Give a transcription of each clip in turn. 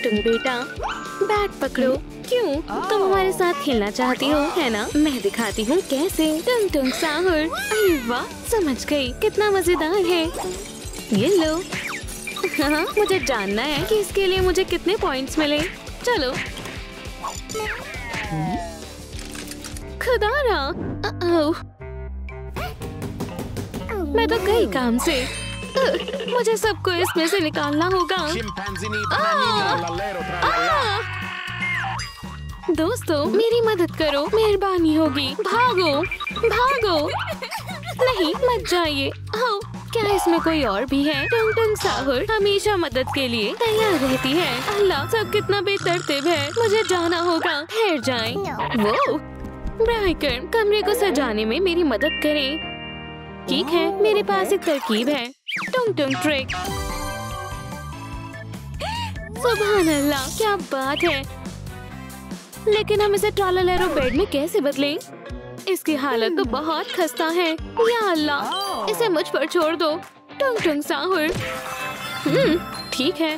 टुंग बेटा, बैट पकड़ो। क्यों? तुम हमारे साथ खेलना चाहती हो, है ना? मैं दिखाती हूँ कैसे। टुंग टुंग साहुर। अरे वाह, समझ गई, कितना मजेदार है। ये लो। हाँ, मुझे जानना है कि इसके लिए मुझे कितने पॉइंट्स मिले। चलो। खुदारा, मैं तो गई काम से। मुझे सबको इसमें से निकालना होगा। दोस्तों, मेरी मदद करो, मेहरबानी होगी। भागो, भागो। नहीं, मत जाइए। क्या इसमें कोई और भी है? टुंग टुंग साहुर हमेशा मदद के लिए तैयार रहती है। अल्लाह, सब कितना बेतरतीब है। मुझे जाना होगा। ठहर जाएं। वो ब्राइकर, कमरे को सजाने में मेरी मदद करें। ठीक है, मेरे पास एक तरकीब है। टुंग टुंग ट्रिक। सुभान अल्लाह, क्या बात है। लेकिन हम इसे ट्रालालेरो बेड में कैसे बदलें? इसकी हालत तो बहुत खस्ता है। या अल्लाह, इसे मुझ पर छोड़ दो। टुंग टुंग साहुर। ठीक है,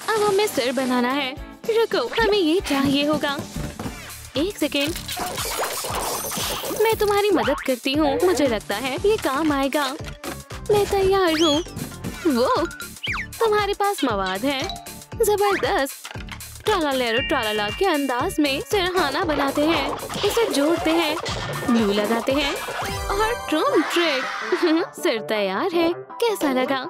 अब हमें सिर बनाना है। रुको, हमें ये चाहिए होगा। एक सेकेंड, मैं तुम्हारी मदद करती हूँ। मुझे लगता है ये काम आएगा। मैं तैयार हूँ। वो, तुम्हारे पास मवाद है। जबरदस्त। ट्रालालेरो ट्रालाला के अंदाज में सिरहाना बनाते हैं। इसे जोड़ते हैं, ग्लू लगाते हैं और ट्रूम ट्रिक। सिर तैयार है। कैसा लगा?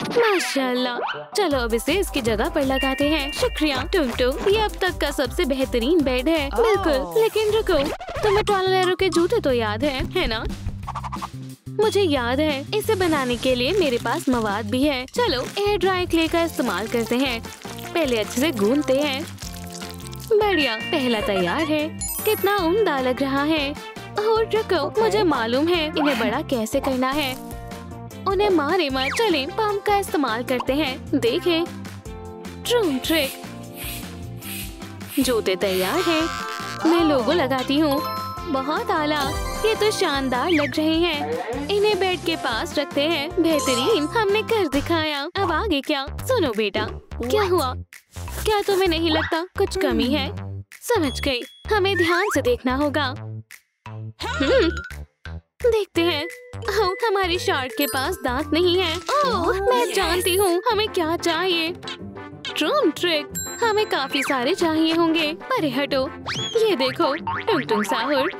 माशाल्लाह। चलो अब इसे इसकी जगह पर लगाते हैं। शुक्रिया टुंग टुंग, ये अब तक का सबसे बेहतरीन बेड है। बिल्कुल। लेकिन रुको, तुम्हें ट्रालालेरो के जूते तो याद है ना? मुझे याद है। इसे बनाने के लिए मेरे पास मवाद भी है। चलो एयर ड्राई क्ले का इस्तेमाल करते हैं। पहले अच्छे से गूंथते हैं। बढ़िया, पहला तैयार है। कितना उम्दा लग रहा है। और रुको, मुझे मालूम है इन्हें बड़ा कैसे करना है। उन्हें मारे मत। चलें पंप का इस्तेमाल करते हैं। देखें, ट्रूम ट्रिक। जूते तैयार हैं। मैं लोगो लगाती हूँ। बहुत आला, ये तो शानदार लग रहे हैं। इन्हें बेड के पास रखते हैं। बेहतरीन, हमने कर दिखाया। अब आगे क्या? सुनो बेटा, क्या हुआ? क्या तुम्हें नहीं लगता कुछ कमी है? समझ गई, हमें ध्यान से देखना होगा। देखते हैं। हमारी शार्क के पास दांत नहीं है। ओह, मैं जानती हूँ हमें क्या चाहिए। ट्रूम ट्रिक। हमें काफी सारे चाहिए होंगे। अरे हटो, ये देखो टुंग टुंग साहुर।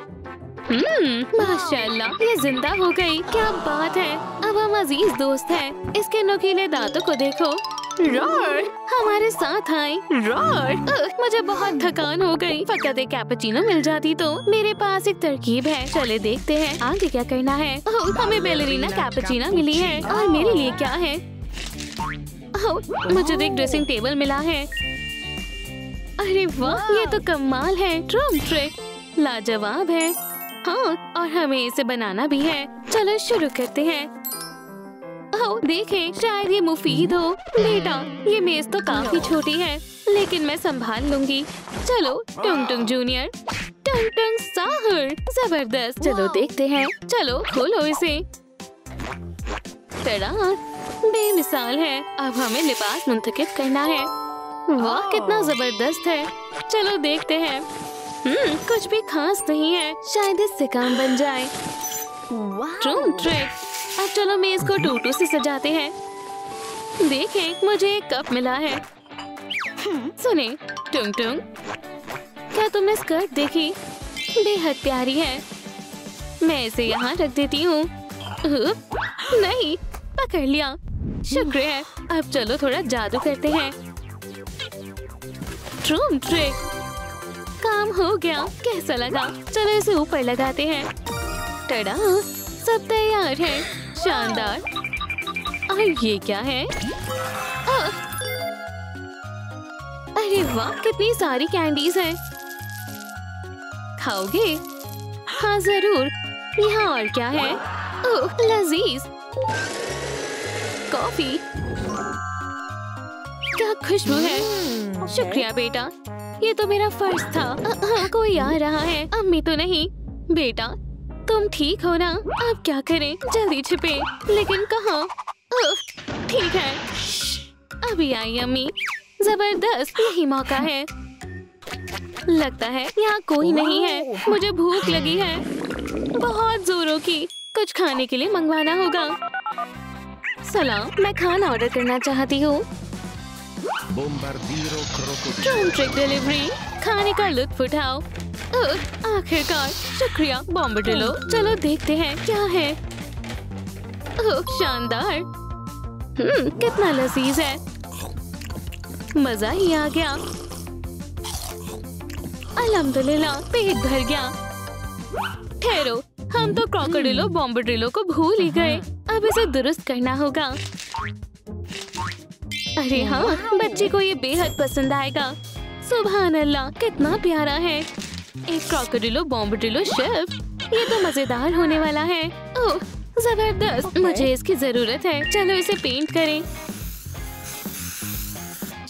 माशाल्लाह, ये जिंदा हो गई। क्या बात है। अब हम अजीज दोस्त हैं। इसके नुकीले दांतों को देखो। रॉर, हमारे साथ आए। रॉर, मुझे बहुत थकान हो गई। फकत एक कैपुचिनो मिल जाती तो। मेरे पास एक तरकीब है। चले देखते हैं आगे क्या करना है। हमें बैलेरिना कैपुचिनो मिली है। और मेरे लिए क्या है? मुझे तो एक ड्रेसिंग टेबल मिला है। अरे वाह, ये तो कमाल है। ट्रूम ट्रिक लाजवाब है। हाँ, और हमें इसे बनाना भी है। चलो शुरू करते हैं। देखें, शायद ये मुफीद हो। बेटा, ये मेज तो काफी छोटी है, लेकिन मैं संभाल लूंगी। चलो टुंग टुंग जूनियर। टुंग टुंग साहुर। जबरदस्त। चलो देखते हैं। चलो खोलो इसे। तड़ा, बेमिसाल है। अब हमें लिबास मुंतखब करना है। वाह, कितना जबरदस्त है। चलो देखते हैं। कुछ भी खास नहीं है। शायद इससे काम बन जाए। ट्रूम ट्रिक। अब चलो मेज को टूटू से सजाते हैं। देखें, मुझे एक कप मिला है। सुने टुंग टुंग, क्या तुमने स्कर्ट देखी? बेहद प्यारी है। मैं इसे यहाँ रख देती हूँ। नहीं, पकड़ लिया। शुक्र है। अब चलो थोड़ा जादू करते हैं। ट्रूम ट्रिक। काम हो गया। कैसा लगा? चलो इसे ऊपर लगाते हैं। टड़ा, सब तैयार है। शानदार। और ये क्या है? अरे वाह, कितनी सारी कैंडीज हैं। खाओगे? हाँ जरूर। यहाँ और क्या है? ओह, लजीज। कॉफी। क्या खुशबू है। शुक्रिया बेटा, ये तो मेरा फर्ज था। कोई आ रहा है। अम्मी तो नहीं। बेटा, तुम ठीक हो ना? अब क्या करें? जल्दी छिपे। लेकिन कहाँ? ठीक है, अभी आई अम्मी। जबरदस्त, यही मौका है। लगता है यहाँ कोई नहीं है। मुझे भूख लगी है, बहुत जोरों की। कुछ खाने के लिए मंगवाना होगा। सलाम, मैं खाना ऑर्डर करना चाहती हूँ। ड्रोन ट्रिक डिलीवरी, खाने का लुत्फ उठाओ। आखिरकार, शुक्रिया बॉम्बार्डिलो। चलो देखते हैं क्या है। शानदार। कितना लजीज है, मजा ही आ गया। अल्हम्दुलिल्लाह, पेट भर गया। ठहरो, हम तो क्रोकोडिलो बॉम्बार्डिलो को भूल ही गए। अब इसे दुरुस्त करना होगा। अरे हाँ, बच्चे को ये बेहद पसंद आएगा। सुभान अल्लाह, कितना प्यारा है। एक क्रोकोडिलो बॉम्बार्डिलो शेफ, ये तो मजेदार होने वाला है। ओह जबरदस्त, मुझे इसकी जरूरत है। चलो इसे पेंट करें।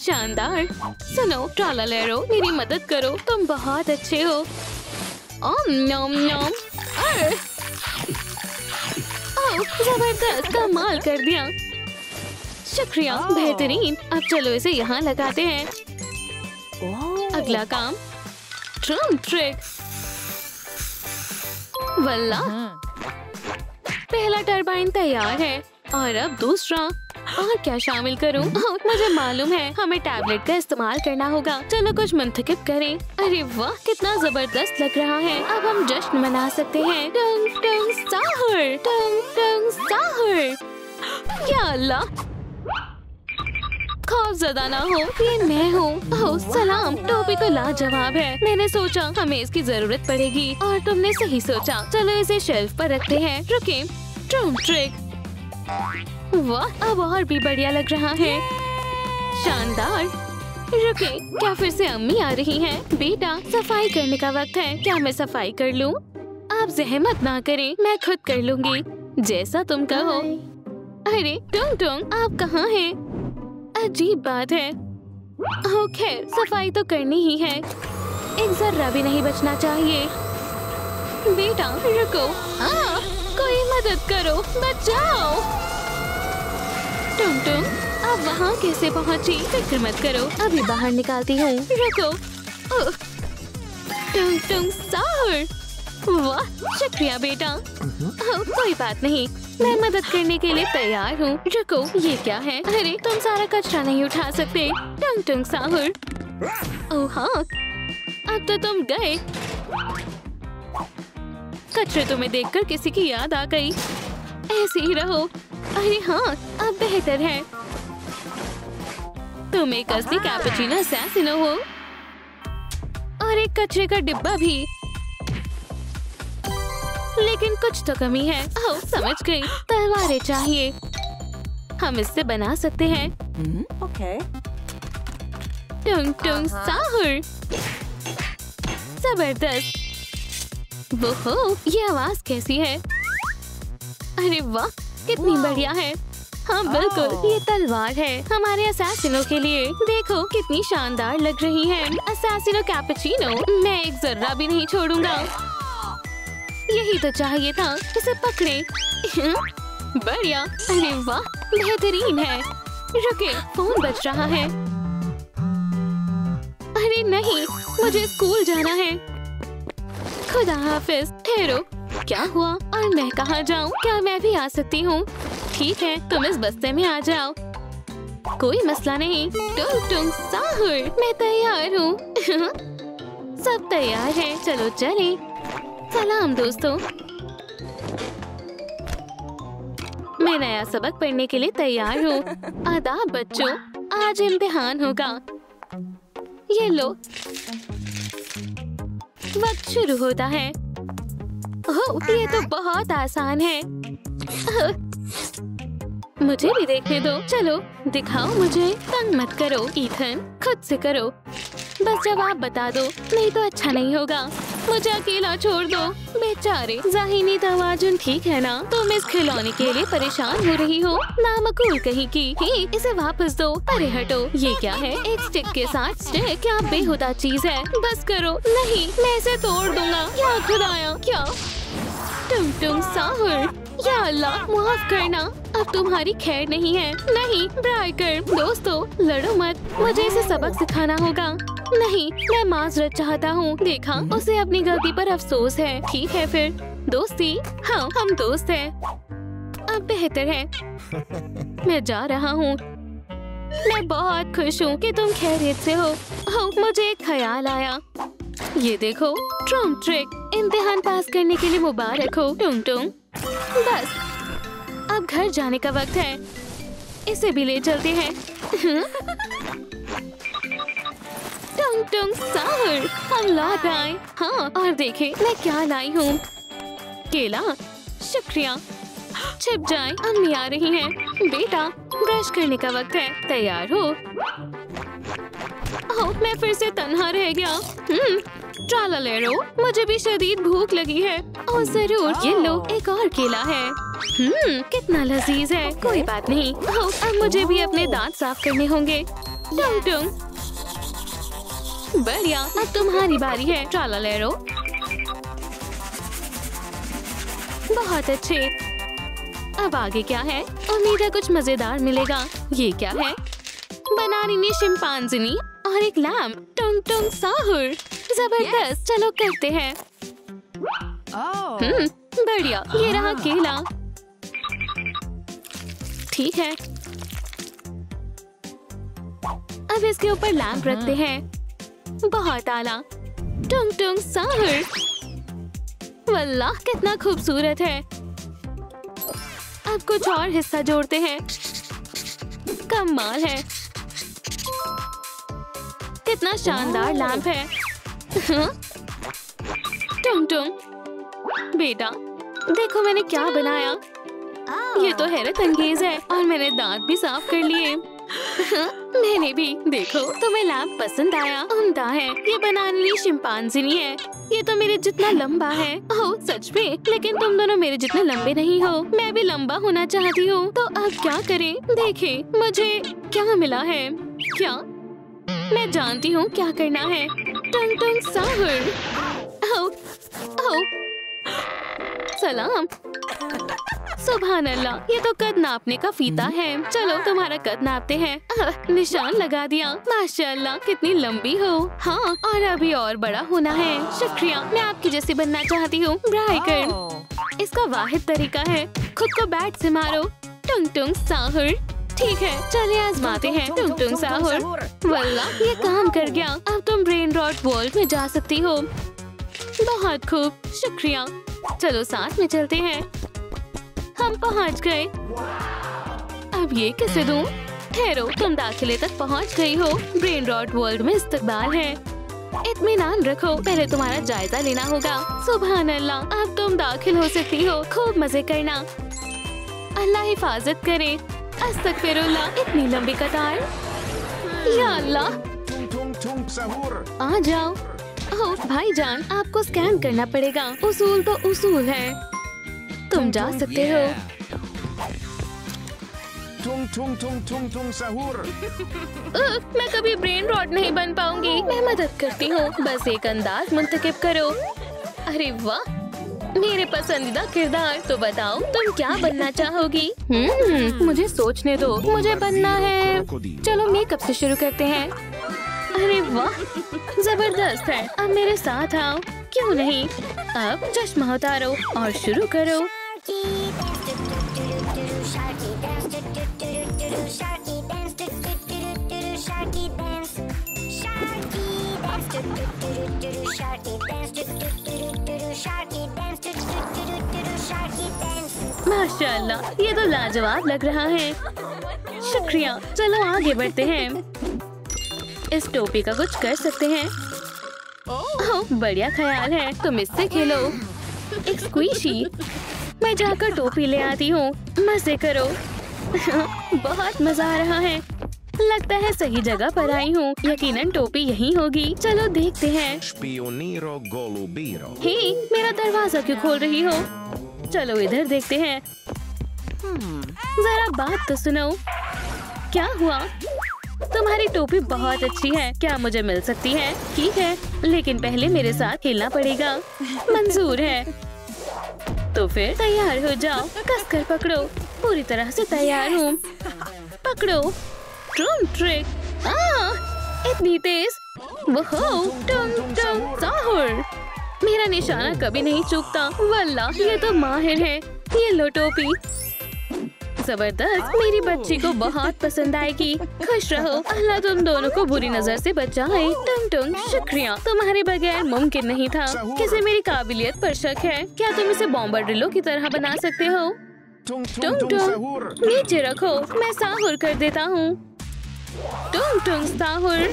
शानदार। सुनो ट्रालालेरो, मेरी मदद करो, तुम बहुत अच्छे हो। नॉम नॉम। जबरदस्त, कमाल कर दिया। शुक्रिया, बेहतरीन। अब चलो इसे यहाँ लगाते हैं। अगला काम, ड्रोन ट्रिक। वल्लाह, पहला टरबाइन तैयार है और अब दूसरा। और क्या शामिल करूं? मुझे मालूम है, हमें टैबलेट का इस्तेमाल करना होगा। चलो कुछ मुंतखब करें। अरे वाह, कितना जबरदस्त लग रहा है। अब हम जश्न मना सकते हैं। टंग टंग साहर, टंग टंग साहर। या अल्लाह, खौफज़दा ना हो, ये मैं हूँ। ओह सलाम, टोपी तो लाजवाब है। मैंने सोचा हमें इसकी जरूरत पड़ेगी और तुमने सही सोचा। चलो इसे शेल्फ पर रखते हैं। रुके, ड्रोन ट्रिक। वाह, अब और भी बढ़िया लग रहा है। शानदार। रुके, क्या फिर से अम्मी आ रही हैं? बेटा, सफाई करने का वक्त है। क्या मैं सफाई कर लूं? आप जहमत ना करें, मैं खुद कर लूंगी, जैसा तुम कहो। अरे टुंग टुंग, आप कहाँ हैं? अजीब बात है। ओह खैर, सफाई तो करनी ही है। एक जर्रा भी नहीं बचना चाहिए। बेटा रुको, कोई मदद करो, बचाओ। टुंग टुंग, अब वहाँ कैसे पहुँची? फिक्र मत करो, अभी बाहर निकालती हूँ। रुको। टुंग टुंग साहर, वाह शुक्रिया बेटा। कोई बात नहीं, मैं मदद करने के लिए तैयार हूँ। रुको, ये क्या है? अरे तुम सारा कचरा नहीं उठा सकते। टुंग टुंग साहर। ओह हाँ, अब तो तुम गए। कचरे तुम्हें देखकर किसी की याद आ गई। ऐसे ही रहो। अरे हाँ, अब बेहतर है। तुम एक असली कैपुचिनो असैसिनो हो। और एक कचरे का डिब्बा भी। लेकिन कुछ तो कमी है। ओह समझ गई, तलवारें चाहिए। हम इससे बना सकते हैं। ओके। टुंग टुंग साहर, जबरदस्त। वो ये आवाज कैसी है? अरे वाह, कितनी बढ़िया है। हाँ बिल्कुल, ये तलवार है हमारे असैसिनो के लिए। देखो कितनी शानदार लग रही है। असैसिनो कैपुचिनो, मैं एक जर्रा भी नहीं छोड़ूंगा। यही तो चाहिए था, इसे पकड़े। बढ़िया। अरे वाह, बेहतरीन है। रुके, फोन बज रहा है। अरे नहीं, मुझे स्कूल जाना है। खुदा हाफिज। ठहरो, क्या हुआ? और मैं कहाँ जाऊँ? क्या मैं भी आ सकती हूँ? ठीक है, तुम इस बस्ते में आ जाओ, कोई मसला नहीं। टुंग टुंग साहर, मैं तैयार हूँ। सब तैयार है, चलो चलें। सलाम दोस्तों, मैं नया सबक पढ़ने के लिए तैयार हूँ। आदाब बच्चों, आज इम्तिहान होगा। ये लो, वक्त शुरू होता है। ओह, ये तो बहुत आसान है। मुझे भी देखने दो। चलो दिखाओ मुझे, तंग मत करो ईथन, खुद से करो। बस जवाब बता दो, नहीं तो अच्छा नहीं होगा। मुझे अकेला छोड़ दो। बेचारे ज़ाहिनी तवाजुन ठीक है ना? तुम इस खिलौने के लिए परेशान हो रही हो? नामकूल कहीं की। ही, इसे वापस दो। अरे हटो, ये क्या है? एक स्टिक के साथ स्टिक, क्या बेहुदा चीज है। बस करो। नहीं, मैं इसे तोड़ दूंगा। या खुदाया, क्या? टुंग टुंग साहर, या अल्लाह माफ करना। अब तुम्हारी खैर नहीं है। नहीं ब्राइकर, दोस्तों लड़ो मत, मुझे इसे सबक सिखाना होगा। नहीं, मैं माजरत चाहता हूँ। देखा, उसे अपनी गलती पर अफसोस है। ठीक है फिर, दोस्ती। हाँ, हम दोस्त हैं। अब बेहतर है। मैं जा रहा हूँ। मैं बहुत खुश हूँ कि तुम खैरियत से हो। मुझे एक ख्याल आया। ये देखो, ट्रम्प ट्रिक। इम्तिहान पास करने के लिए मुबारक हो टुंग टुंग। बस अब घर जाने का वक्त है। इसे भी ले चलते हैं। टुंग टुंग साहुर, हम लौट आए। हाँ, और देखें मैं क्या लाई हूँ। केला, शुक्रिया। छिप जाए, अम्मी आ रही हैं। बेटा, ब्रश करने का वक्त है। तैयार हो? मैं फिर से तन्हा रह गया। ट्रालालेरो, मुझे भी शदीद भूख लगी है। और जरूर, ये लो, एक और केला है। कितना लजीज है। कोई बात नहीं। अब मुझे भी अपने दांत साफ करने होंगे। टुंग टुंग, बढ़िया। अब तुम्हारी बारी है ट्रालालेरो। बहुत अच्छे। अब आगे क्या है? उम्मीद है कुछ मजेदार मिलेगा। ये क्या है? बनानी शिम्पांजिनी और एक लैम्प। टुंग टुंग साहुर, जबरदस्त। चलो करते हैं। बढ़िया, ये रहा केला। ठीक है, अब इसके ऊपर लैम्प रखते हैं। बहुत आला। टुंग टुंग साहुर, वल्लाह कितना खूबसूरत है। अब कुछ और हिस्सा जोड़ते हैं। कमाल है, कितना शानदार लैंप है। टुंग टुंग, बेटा देखो मैंने क्या बनाया। ये तो हैरत अंगेज है। और मैंने दांत भी साफ कर लिए। मैंने भी। देखो, तुम्हें लैंप पसंद आया? उम्दा है। ये बनानी शिम्पांजिनी है। ये तो मेरे जितना लंबा है। ओह सच में? लेकिन तुम दोनों मेरे जितने लंबे नहीं हो। मैं भी लंबा होना चाहती हूँ। तो अब क्या करें? देखें मुझे क्या मिला है। क्या? मैं जानती हूँ क्या करना है। टुंग टुंग साहुर। सलाम। सुभान अल्लाह, ये तो कद नापने का फीता है। चलो तुम्हारा कद नापते हैं। निशान लगा दिया। माशाअल्लाह, कितनी लंबी हो। हाँ, और अभी और बड़ा होना है। शुक्रिया, मैं आपकी जैसी बनना चाहती हूँ। ब्राइकर, इसका वाहिद तरीका है खुद को बैट से मारो। टुंग टुंग साहुर। ठीक है, चलिए आजमाते हैं। टुंग टुंग साहुर, वल्लाह ये काम कर गया। अब तुम ब्रेन रॉट वर्ल्ड में जा सकती हो। बहुत खूब, शुक्रिया। चलो साथ में चलते हैं। हम पहुंच गए। अब ये किसे दूं? ठहरो, तुम दाखिले तक पहुंच गई हो। ब्रेन रॉट वर्ल्ड में इस्तकबाल है। इत्मीनान रखो, पहले तुम्हारा जायजा लेना होगा। सुभान अल्लाह, अब तुम दाखिल हो सकती हो। खूब मजे करना। अल्लाह हिफाजत करे। अस्तगफिरुल्लाह, इतनी लंबी कतार। या अल्लाह, आ जाओ। ओह भाईजान, आपको स्कैन करना पड़ेगा। उसूल तो उसूल है। तुम जा सकते हो। मैं कभी ब्रेन रॉट नहीं बन पाऊंगी। मैं मदद करती हूँ, बस एक अंदाज मुंतखब करो। अरे वाह, मेरे पसंदीदा किरदार। तो बताओ तुम क्या बनना चाहोगी? मुझे सोचने दो। मुझे बनना है, चलो मेकअप से शुरू करते हैं। अरे वाह, जबरदस्त है। अब मेरे साथ आओ। क्यों नहीं? अब चश्मा उतारो और शुरू करो। माशाअल्लाह, ये तो लाजवाब लग रहा है। शुक्रिया। चलो आगे बढ़ते हैं। इस टोपी का कुछ कर सकते हैं। ओह बढ़िया ख्याल है। तुम इससे खेलो। एक स्क्वीशी। मैं जाकर टोपी ले आती हूँ। मजे करो। बहुत मजा आ रहा है। लगता है सही जगह पर आई हूँ। यकीनन टोपी यहीं होगी। चलो देखते हैं। हे, मेरा दरवाजा क्यों खोल रही हो? चलो इधर देखते हैं। जरा बात तो सुनो। क्या हुआ? तुम्हारी टोपी बहुत अच्छी है। क्या मुझे मिल सकती है? ठीक है, लेकिन पहले मेरे साथ खेलना पड़ेगा। मंजूर है। तो फिर तैयार हो जाओ, कसकर पकड़ो। पूरी तरह से तैयार हूँ। पकड़ो। ट्रूम ट्रिक। इतनी तेज। टुंग टुंग साहुर। मेरा निशाना कभी नहीं चूकता। वल्लाह ये तो माहिर है। ये लो टोपी। जबरदस्त। मेरी बच्ची को बहुत पसंद आएगी। खुश रहो। अल्लाह तुम दोनों को बुरी नजर से बचाए। टुंग टुंग शुक्रिया। तुम्हारे बगैर मुमकिन नहीं था। किसे मेरी काबिलियत पर शक है? क्या तुम इसे बॉम्बरडिलो की तरह बना सकते हो? टुंग टुंग नीचे रखो। मैं साहुर कर देता हूँ। टुंग टुंग साहुर।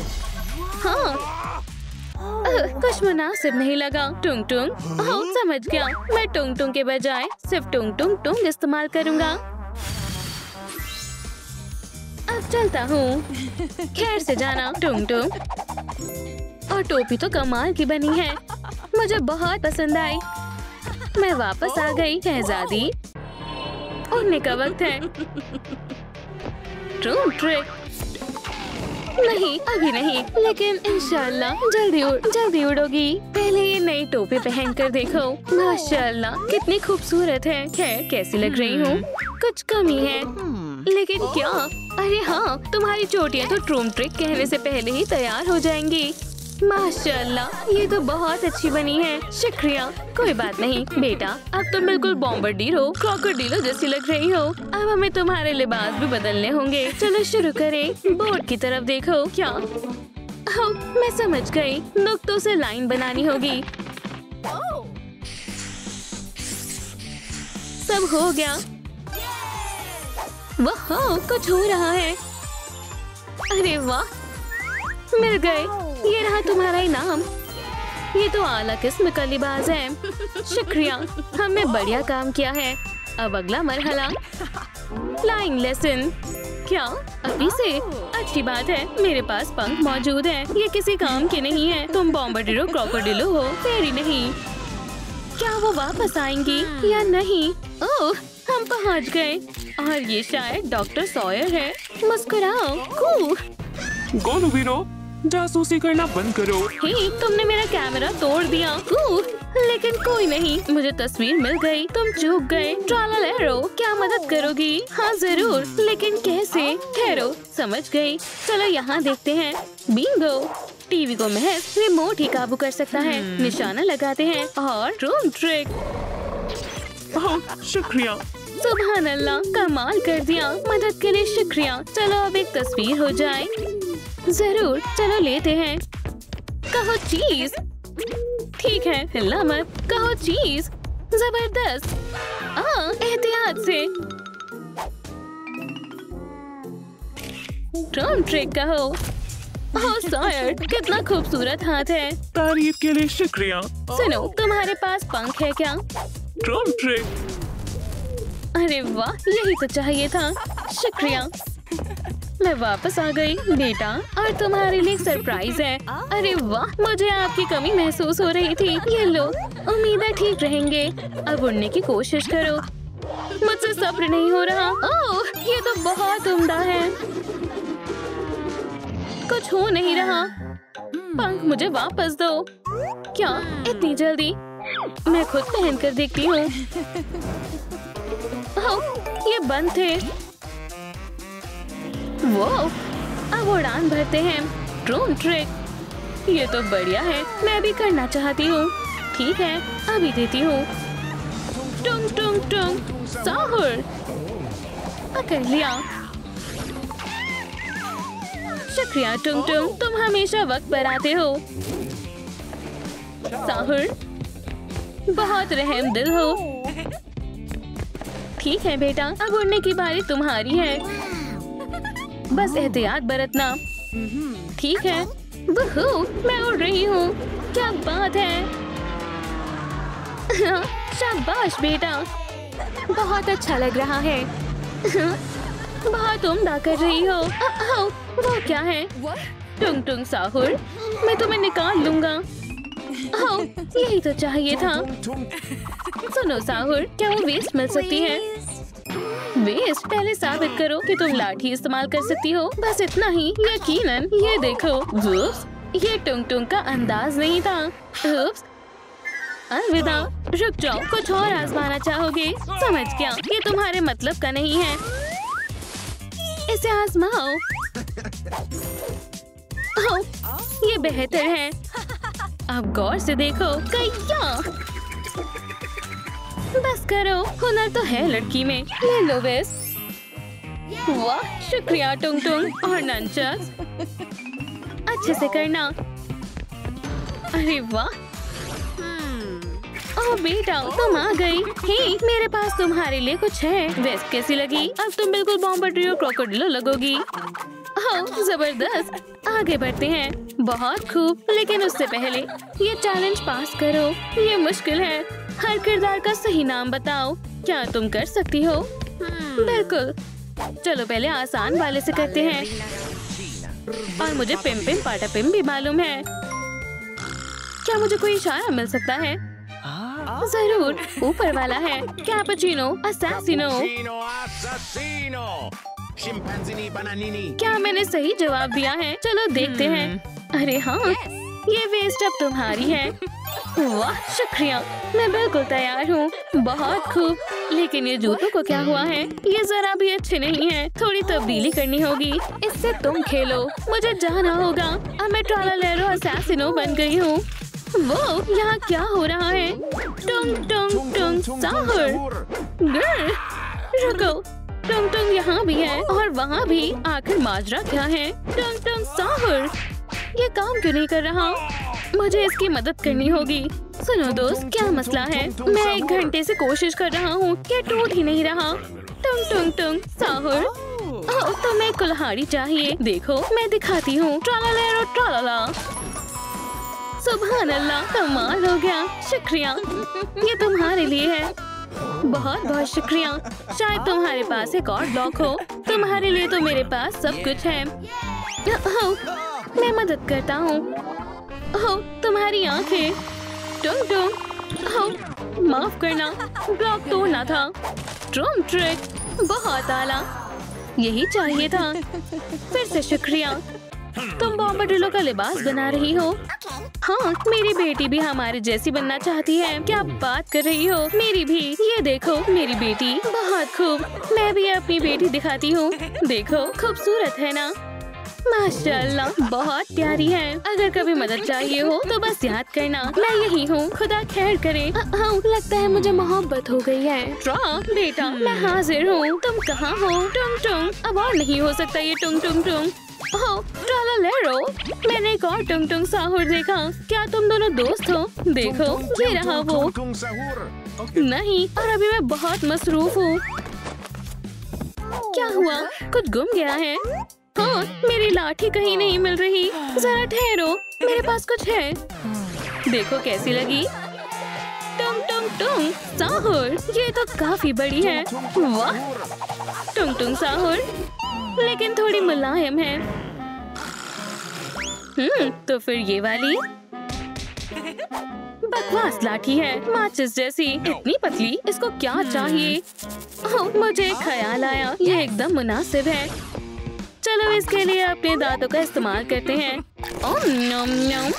हाँ कुछ मुनासिब नहीं लगा। टुंग टुंग समझ गया। मैं टुंग टुंग के बजाय सिर्फ टुंग टुंग टुंग इस्तेमाल करूँगा। अब चलता हूँ। खैर से जाना। टुंग टुंग। और टोपी तो कमाल की बनी है। मुझे बहुत पसंद आई। मैं वापस आ गई। शहजादी उड़ने का वक्त है। ट्रूम ट्रिक। नहीं अभी नहीं, लेकिन इंशाल्लाह जल्दी उड़ोगी। पहले ये नई टोपी पहन कर देखो। माशाल्लाह कितनी खूबसूरत है। खैर कैसी लग रही हूँ? कुछ कमी है, लेकिन क्या? अरे हाँ, तुम्हारी चोटियाँ तो ट्रूम ट्रिक कहने से पहले ही तैयार हो जाएंगी। माशाल्लाह ये तो बहुत अच्छी बनी है। शुक्रिया। कोई बात नहीं बेटा, अब तुम बिल्कुल बॉम्बरडिलो क्रोकोडिलो जैसी लग रही हो। अब हमें तुम्हारे लिबास भी बदलने होंगे। चलो शुरू करें। बोर्ड की तरफ देखो। क्या? मैं समझ गई। नुक्तों से लाइन बनानी होगी। सब हो गया। वाह कुछ हो रहा है। अरे वाह मिल गए। ये रहा तुम्हारा इनाम। ये तो आला किस्म का लिबास है। शुक्रिया, हमने बढ़िया काम किया है। अब अगला मरहला फ्लाइंग लेसन। क्या अभी से? अच्छी बात है, मेरे पास पंख मौजूद है। ये किसी काम के नहीं है। तुम बॉम्बरडिलो क्रोकोडिलो हो, फेरी नहीं। क्या वो वापस आएंगी या नहीं? ओह हम पहुंच गए। और ये शायद डॉक्टर सॉयर है। मुस्कुराओ। गोलू वीरो, जासूसी करना बंद करो। हे, तुमने मेरा कैमरा तोड़ दिया। लेकिन कोई नहीं, मुझे तस्वीर मिल गई। तुम चूक गए। ट्रालालेरो, क्या मदद करोगी? हाँ जरूर, लेकिन कैसे? ठहरो, समझ गई। चलो यहाँ देखते हैं। बिंगो। टीवी को महज रिमोट ही काबू कर सकता है। निशाना लगाते हैं और ट्रूम ट्रिक। शुक्रिया। सुभान अल्लाह, कमाल कर दिया। मदद के लिए शुक्रिया। चलो अब एक तस्वीर हो जाए। जरूर, चलो लेते हैं। कहो चीज। ठीक है, हिलना मत। कहो चीज। जबरदस्त। एहतियात से। ट्रूम ट्रिक कहो। ओह सॉयर, कितना खूबसूरत हाथ है। तारीफ के लिए शुक्रिया। सुनो, तुम्हारे पास पंख है क्या? ट्रूम ट्रिक। अरे वाह, यही तो चाहिए था। शुक्रिया। मैं वापस आ गई बेटा, और तुम्हारे लिए एक सरप्राइज है। अरे वाह, मुझे आपकी कमी महसूस हो रही थी। ये लो, उम्मीद है ठीक रहेंगे। अब उड़ने की कोशिश करो। मुझसे सब्र नहीं हो रहा। ओह, ये तो बहुत उम्दा है। कुछ हो नहीं रहा। पंख मुझे वापस दो। क्या इतनी जल्दी? मैं खुद पहन कर देखती हूँ। ये बंद थे। वो अब उड़ान भरते हैं। ट्रूम ट्रिक। ये तो बढ़िया है, मैं भी करना चाहती हूँ। ठीक है, अभी देती हूँ। टुंग टुंग टुंग साहुर। पकड़ लिया। शुक्रिया टुंग टुंग, तुम हमेशा वक्त पर आते हो। साहुर बहुत रहम दिल हो। ठीक है बेटा, अब उड़ने की बारी तुम्हारी है। बस एहतियात बरतना। ठीक है। बहू, मैं उड़ रही हूँ। क्या बात है। शाबाश बेटा, बहुत अच्छा लग रहा है। बहुत उम्दा कर रही हो। वो क्या है? टुंग टुंग साहुर, मैं तुम्हें निकाल लूंगा। यही तो चाहिए था। सुनो साहुर, क्या वो वेस्ट मिल सकती है? वेस्ट? पहले साबित करो कि तुम लाठी इस्तेमाल कर सकती हो। बस इतना ही। यकीनन। ये देखो। ये टुंग टुंग का अंदाज नहीं था। अलविदा। रुक जाओ, कुछ और आजमाना चाहोगे? समझ गया, ये तुम्हारे मतलब का नहीं है। इसे आजमाओ। ओह, ये बेहतर है। अब गौर से देखो। कैया, बस करो, हुनर तो है लड़की में। ले लो बेस। वाह, शुक्रिया टुंग टुंग और नंचक। अच्छे से करना। अरे वाह। ओह बेटा, तुम आ गई। हे, मेरे पास तुम्हारे लिए कुछ है। वेस्ट कैसी लगी? अब तुम बिल्कुल बॉम्बार्डियर क्रोकोडिलो लगोगी। ओह जबरदस्त। आगे बढ़ते हैं। बहुत खूब, लेकिन उससे पहले ये चैलेंज पास करो। ये मुश्किल है। हर किरदार का सही नाम बताओ। क्या तुम कर सकती हो? बिल्कुल। चलो पहले आसान वाले से करते हैं। और मुझे पिम पिम पाटा पिम भी मालूम है। क्या मुझे कोई इशारा मिल सकता है? जरूर, ऊपर वाला है। कैपुचिनो असैसिनो। क्या मैंने सही जवाब दिया है? चलो देखते हैं। अरे हाँ, ये वेस्ट अब तुम्हारी है। वाह शुक्रिया, मैं बिल्कुल तैयार हूँ। बहुत खूब, लेकिन ये जूतों को क्या हुआ है? ये जरा भी अच्छे नहीं है। थोड़ी तब्दीली करनी होगी। इससे तुम खेलो, मुझे जाना होगा। अब मैं ट्रालालेरो असैसिनो बन गई हूँ। वो यहाँ क्या हो रहा है? टुंग टुंग टुंग साहुर। रुको, टुंग टुंग यहाँ भी है और वहाँ भी। आखिर माजरा क्या है? टुंग टुंग साहुर, ये काम क्यों नहीं कर रहा? मुझे इसकी मदद करनी होगी। सुनो दोस्त, क्या मसला है? मैं 1 घंटे से कोशिश कर रहा हूँ, ये टूट ही नहीं रहा। टुंग टुंग टुंग साहुर। ओह, तुम्हें कुल्हाड़ी चाहिए। देखो मैं दिखाती हूँ। ट्रालालेरो ट्रालाला। सुभान अल्लाह, कमाल हो गया। शुक्रिया, ये तुम्हारे लिए है। बहुत बहुत शुक्रिया। शायद तुम्हारे पास एक और ब्लॉक हो। तुम्हारे लिए तो मेरे पास सब कुछ है। मैं मदद करता हूँ। ओह, तुम्हारी आंखें। टुंग टुंग। ओह, माफ करना, ब्लॉक तोड़ना था। ट्रूम ट्रिक, बहुत आला, यही चाहिए था। फिर से शुक्रिया। तुम बॉम्बार्डिलो का लिबास बना रही हो? हाँ, मेरी बेटी भी हमारे जैसी बनना चाहती है। क्या बात कर रही हो? मेरी भी। ये देखो मेरी बेटी। बहुत खूब, मैं भी अपनी बेटी दिखाती हूँ। देखो, खूबसूरत है ना? माशाल्लाह, बहुत प्यारी है। अगर कभी मदद चाहिए हो तो बस याद करना, मैं यही हूँ। खुदा खैर करे। हाँ, लगता है मुझे मोहब्बत हो गई है। ट्रा बेटा, मैं हाजिर हूँ। तुम कहाँ हो? टुंग टुंग, अब और नहीं हो सकता ये टुंग टुंग टुंग। ओह, ट्रालालेरो, मैंने एक और टुंग टुंग साहुर देखा। क्या तुम दोनों दोस्त हो? देखो, ये रहा वो। नहीं, और अभी मैं बहुत मसरूफ हूँ। क्या हुआ? कुछ गुम गया है। हाँ, मेरी लाठी कहीं नहीं मिल रही। जरा ठहरो, मेरे पास कुछ है। देखो कैसी लगी। टुंग टुंग टुंग साहुर, ये तो काफी बड़ी है। वाह, टुंग टुंग साहुर, लेकिन थोड़ी मुलायम है। तो फिर ये वाली बकवास लाठी है, माचिस जैसी, इतनी पतली। इसको क्या चाहिए? ओह, मुझे एक ख्याल आया, ये एकदम मुनासिब है। चलो इसके लिए अपने दांतों का इस्तेमाल करते हैं। ओह नम नम,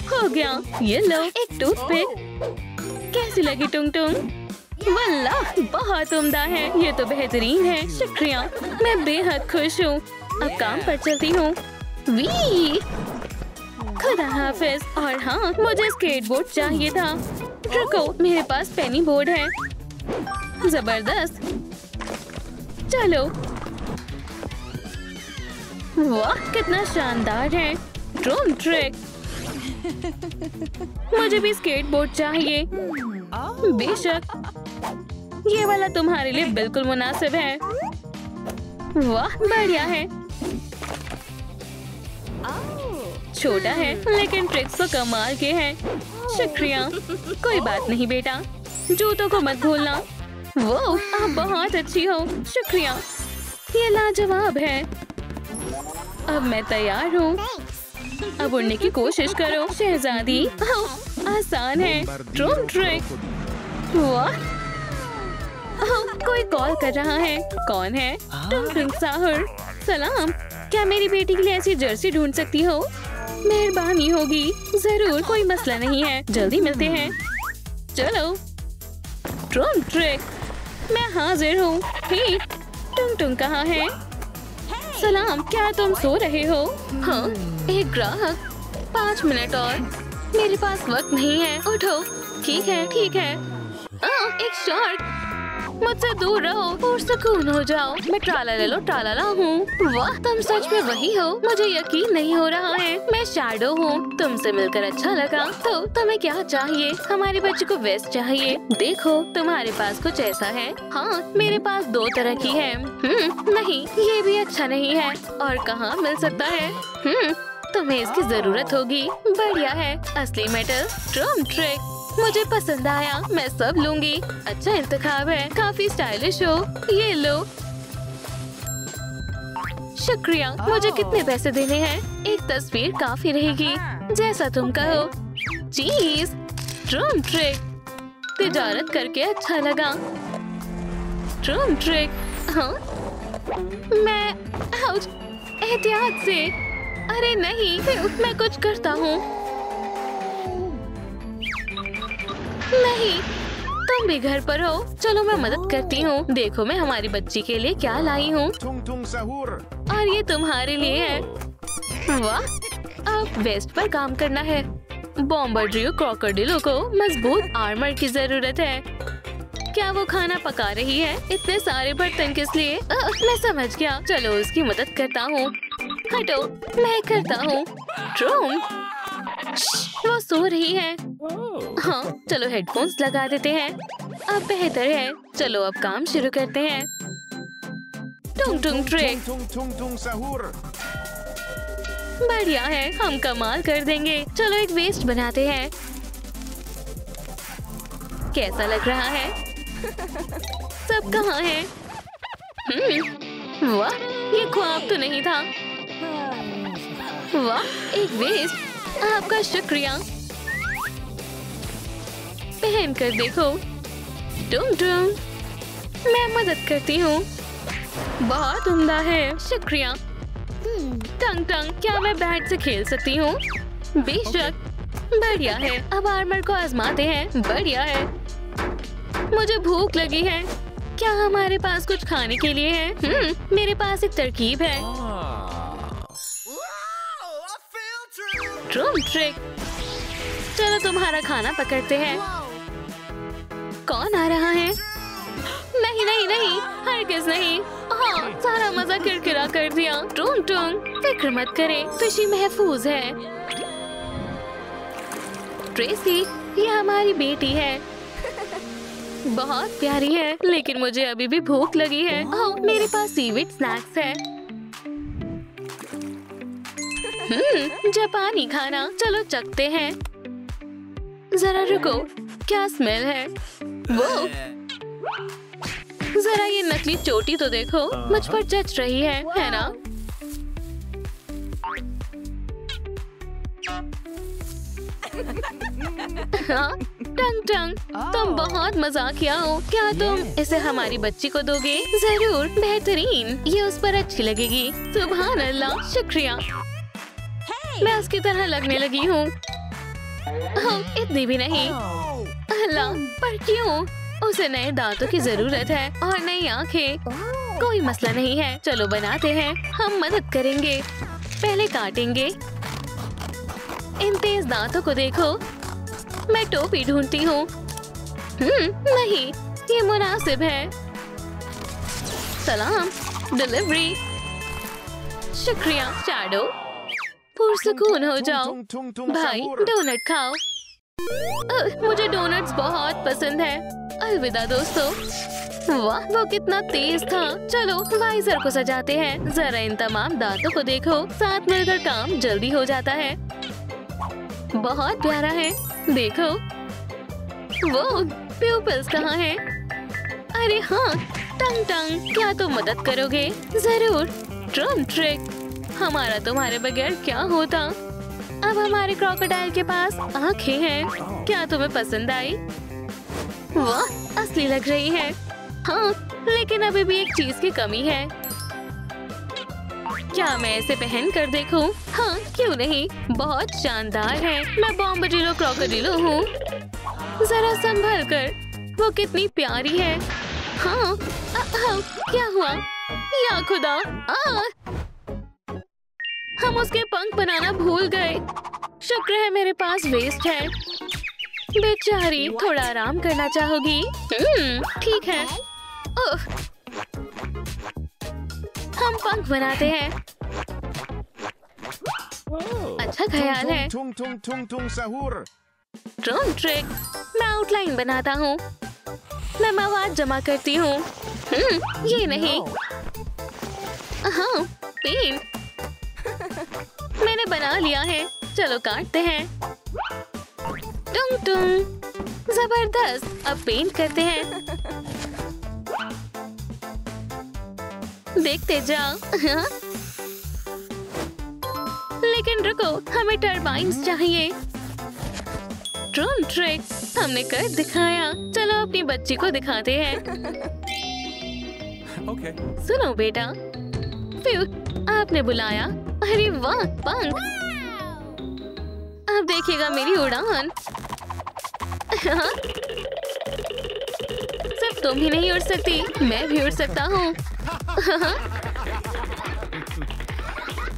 हो गया। ये लो, एक टूथपिक। कैसी लगी टुंग टुंग? वल्लाह, बहुत उम्दा है। ये तो बेहतरीन है। शुक्रिया, मैं बेहद खुश हूँ। अब काम पर चलती हूँ। वी, खुदा हाफिज। और हाँ, मुझे स्केटबोर्ड चाहिए था। रुको, मेरे पास पेनी बोर्ड है। जबरदस्त। चलो। वाह, कितना शानदार है। Drone trick. मुझे भी स्केटबोर्ड चाहिए। बेशक, ये वाला तुम्हारे लिए बिल्कुल मुनासिब है। वाह, बढ़िया है। छोटा है, लेकिन ट्रिक्स तो कमाल के हैं। शुक्रिया। कोई बात नहीं बेटा, जूतों को मत भूलना। वो, आप बहुत अच्छी हो। शुक्रिया, ये लाजवाब है। अब मैं तैयार हूँ। अब उड़ने की कोशिश करो शहजादी। आसान है। Drone trick. वाह, कोई कॉल कर रहा है। कौन है? टुंग टुंग साहुर। सलाम, क्या मेरी बेटी के लिए ऐसी जर्सी ढूंढ सकती हो? मेहरबानी होगी। जरूर, कोई मसला नहीं है, जल्दी मिलते हैं। चलो ड्रम ट्रिक, मैं हाजिर हूँ। हे, टुंग टुंग कहाँ है? सलाम, क्या तुम सो रहे हो? हाँ, एक ग्राहक। 5 मिनट और। मेरे पास वक्त नहीं है, उठो। ठीक है, ठीक है। एक शार्क, मुझसे दूर रहो और सुकून हो जाओ। मैं ट्राला हूँ। वाह, तुम सच में वही हो? मुझे यकीन नहीं हो रहा है। मैं शैडो हूँ। तुमसे मिलकर अच्छा लगा। तो तुम्हें क्या चाहिए? हमारे बच्चे को वेस्ट चाहिए। देखो, तुम्हारे पास कुछ ऐसा है? हाँ, मेरे पास 2 तरह की है। नहीं, ये भी अच्छा नहीं है। और कहाँ मिल सकता है? तुम्हें इसकी जरूरत होगी। बढ़िया है, असली मेटल ड्रम ट्रिक। मुझे पसंद आया, मैं सब लूंगी। अच्छा इंतखाब है, काफी स्टाइलिश हो। ये लो। शुक्रिया। मुझे कितने पैसे देने हैं? एक तस्वीर काफी रहेगी, जैसा तुम कहो। चीज, ड्रम ट्रिक। तिजारत करके अच्छा लगा। Drum trick. हाँ, मैं आउच, एहतियात से। अरे नहीं, मैं कुछ करता हूँ। नहीं, तुम भी घर पर हो। चलो मैं मदद करती हूँ। देखो, मैं हमारी बच्ची के लिए क्या लाई हूँ। और ये तुम्हारे लिए है। वाह, अब वेस्ट पर काम करना है। बॉम्बार्डियो क्रोकोडिलो को मजबूत आर्मर की जरूरत है। क्या वो खाना पका रही है? इतने सारे बर्तन किस लिए? मैं समझ गया। चलो उसकी मदद करता हूँ। हटो, मैं करता हूँ। ड्रोन, वो सो रही है। हाँ, चलो हेडफोन्स लगा देते हैं। अब बेहतर है। चलो अब काम शुरू करते हैं। टुंग टुंग ट्रिक। बढ़िया है, हम कमाल कर देंगे। चलो एक वेस्ट बनाते हैं। कैसा लग रहा है? सब कहाँ है? वाह, ये ख्वाब तो नहीं था। वाह, एक वेस्ट। आपका शुक्रिया। पहन कर देखो। टुंग टुंग, मैं मदद करती हूँ। बहुत उम्दा है, शुक्रिया। टंग टंग, क्या मैं बैट से खेल सकती हूँ? बेशक। बढ़िया है, अब आर्मर को आजमाते हैं। बढ़िया है। मुझे भूख लगी है। क्या हमारे पास कुछ खाने के लिए है? मेरे पास एक तरकीब है। Drum trick. चलो तुम्हारा खाना पकड़ते हैं। कौन आ रहा है? नहीं नहीं नहीं, हरगिज़ नहीं। हाँ, सारा मजा किरकिरा कर दिया। टुंग टुंग, फिक्र मत करे, फिशी महफूज है। ट्रेसी, ये हमारी बेटी है। बहुत प्यारी है, लेकिन मुझे अभी भी भूख लगी है। हाँ, मेरे पास सीवीड स्नैक्स है। जापानी खाना। चलो चखते हैं। जरा रुको, क्या स्मेल है? वो, जरा ये नकली चोटी तो देखो, मुझ पर जच रही है ना? हाँ, टंग टंग, तुम बहुत मजाकिया हो। क्या तुम इसे हमारी बच्ची को दोगे? जरूर, बेहतरीन, ये उस पर अच्छी लगेगी। सुभान अल्लाह, शुक्रिया। मैं उसकी तरह लगने लगी हूँ। इतनी भी नहीं। अल्लाह, पर क्यों? उसे नए दांतों की जरूरत है और नई आंखें। कोई मसला नहीं है, चलो बनाते हैं। हम मदद करेंगे। पहले काटेंगे। इन तेज दांतों को देखो। मैं टोपी ढूंढती हूँ। नहीं, ये मुनासिब है। सलाम, डिलीवरी। शुक्रिया शैडो। पुरसुकून हो जाओ। भाई, डोनट खाओ। मुझे डोनट्स बहुत पसंद है। अलविदा दोस्तों। वाह, वो कितना तेज था। चलो वाइजर को सजाते हैं। जरा इन तमाम दांतों को देखो, साथ मिलकर काम जल्दी हो जाता है। बहुत प्यारा है, देखो। वो प्यूपल्स कहाँ हैं? अरे हाँ, टंग टंग, क्या तुम मदद करोगे? जरूर। ड्रम ट्रिक, हमारा तुम्हारे बगैर क्या होता? अब हमारे क्रोकोडाइल के पास आंखें हैं। क्या तुम्हें पसंद आई? वाह, असली लग रही है। हाँ, लेकिन अभी भी एक चीज की कमी है। क्या मैं इसे पहन कर देखूं? हाँ, क्यों नहीं, बहुत शानदार है। मैं बॉम्बडिलो क्रोकोडिलो हूँ। जरा संभल कर, वो कितनी प्यारी है। हाँ, क्या हुआ? या खुदा, हम उसके पंख बनाना भूल गए। शुक्र है मेरे पास वेस्ट है। बेचारी थोड़ा आराम करना चाहोगी? ठीक है। हम पंख बनाते हैं। अच्छा ख्याल है। ट्रूम ट्रिक, मैं आउटलाइन बनाता हूँ। मैं मवाद जमा करती हूँ। ये नहीं। हाँ, पेंट मैंने बना लिया है। चलो काटते हैं। टुंग टुंग, जबरदस्त। अब पेंट करते हैं। देखते जाओ। लेकिन रुको, हमें टर्बाइन्स चाहिए। ट्रूम ट्रिक, हमने कर दिखाया। चलो अपनी बच्ची को दिखाते हैं। Okay. सुनो बेटा, फिर आपने बुलाया। अरे वाह, पंख। अब देखिएगा मेरी उड़ान। सिर्फ तुम ही नहीं उड़ सकती, मैं भी उड़ सकता हूँ।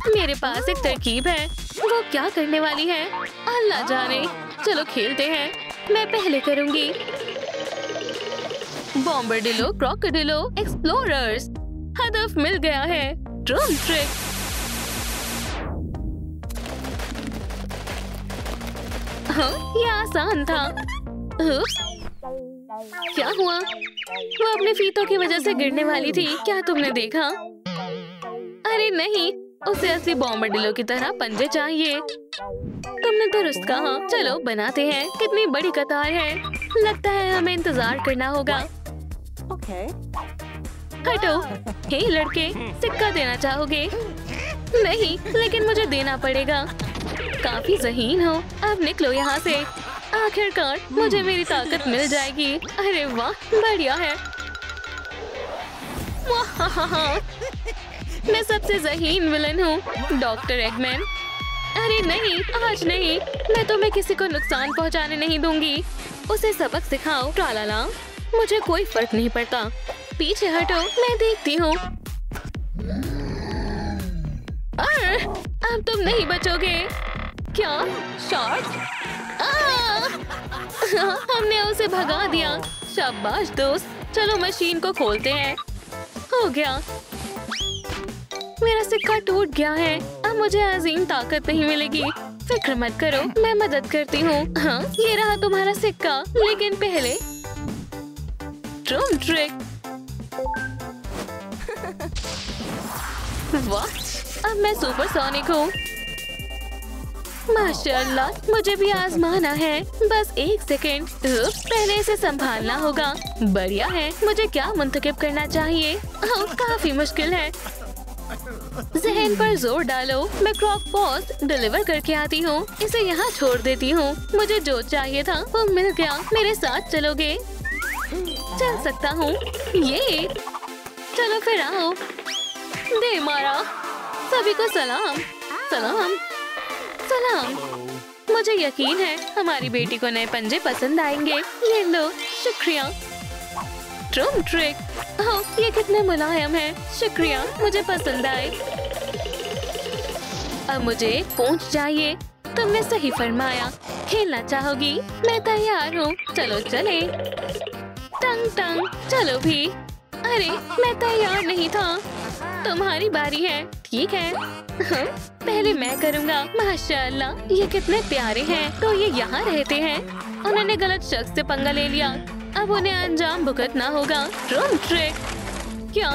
मेरे पास एक तरकीब है। वो क्या करने वाली है अल्लाह जाने। चलो खेलते हैं। मैं पहले करूंगी। बॉम्बर्डिलो क्रोकोडिलो एक्सप्लोरर्स। हदफ मिल गया है। ट्रूम ट्रिक। हाँ, ये आसान था। क्या हुआ? वो अपने फीतों की वजह से गिरने वाली थी। क्या तुमने देखा? अरे नहीं, उसे असली बॉम्बर्डिलो की तरह पंजे चाहिए। तुमने दुरुस्त कहा। चलो बनाते हैं। कितनी बड़ी कतार है। लगता है हमें इंतजार करना होगा। हटो। हे लड़के, सिक्का देना चाहोगे? नहीं, लेकिन मुझे देना पड़ेगा। काफी ज़हीन हो। अब निकलो यहाँ से। आखिरकार मुझे मेरी ताकत मिल जाएगी। अरे वाह, बढ़िया है। मैं सबसे ज़हीन विलन हूँ, डॉक्टर एगमैन। अरे नहीं, आज नहीं। मैं तुम्हें किसी को नुकसान पहुँचाने नहीं दूंगी। उसे सबक सिखाओ। ट्रालाला, मुझे कोई फर्क नहीं पड़ता। पीछे हटो, मैं देखती हूँ। अब तुम नहीं बचोगे। क्या शार्क? हमने उसे भगा दिया। शाबाश दोस्त। चलो मशीन को खोलते हैं। हो गया। मेरा सिक्का टूट गया है। अब मुझे अजीम ताकत नहीं मिलेगी। फिक्र मत करो, मैं मदद करती हूँ। हाँ, ये रहा तुम्हारा सिक्का। लेकिन पहले ट्रूम ट्रिक। वाह, अब मैं सुपरसोनिक हूँ। माशाल्लाह, मुझे भी आजमाना है। बस एक सेकेंड। पहले इसे संभालना होगा। बढ़िया है। मुझे क्या मुंतखब करना चाहिए? काफी मुश्किल है। जहन पर जोर डालो। मैं क्रॉक पॉज डिलीवर करके आती हूँ। इसे यहाँ छोड़ देती हूँ। मुझे जो चाहिए था वो मिल गया। मेरे साथ चलोगे? चल सकता हूँ। ये चलो फिर आओ। दे मारा। सभी को सलाम। सलाम सलाम। मुझे यकीन है हमारी बेटी को नए पंजे पसंद आएंगे। ये लो, शुक्रिया। ट्रूम ट्रिक। ये कितने मुलायम है। शुक्रिया, मुझे पसंद आए। अब मुझे पूंछ चाहिए। तुमने सही फरमाया। खेलना चाहोगी? मैं तैयार हूँ। चलो चले। टंग टंग, चलो भी। अरे, मैं तैयार नहीं था। तुम्हारी बारी है। ठीक है। पहले मैं करूँगा। माशाल्लाह, ये कितने प्यारे हैं। तो ये यहाँ रहते हैं। उन्होंने गलत शख्स से पंगा ले लिया। अब उन्हें अंजाम भुगतना होगा। ट्रूम ट्रिक। क्या?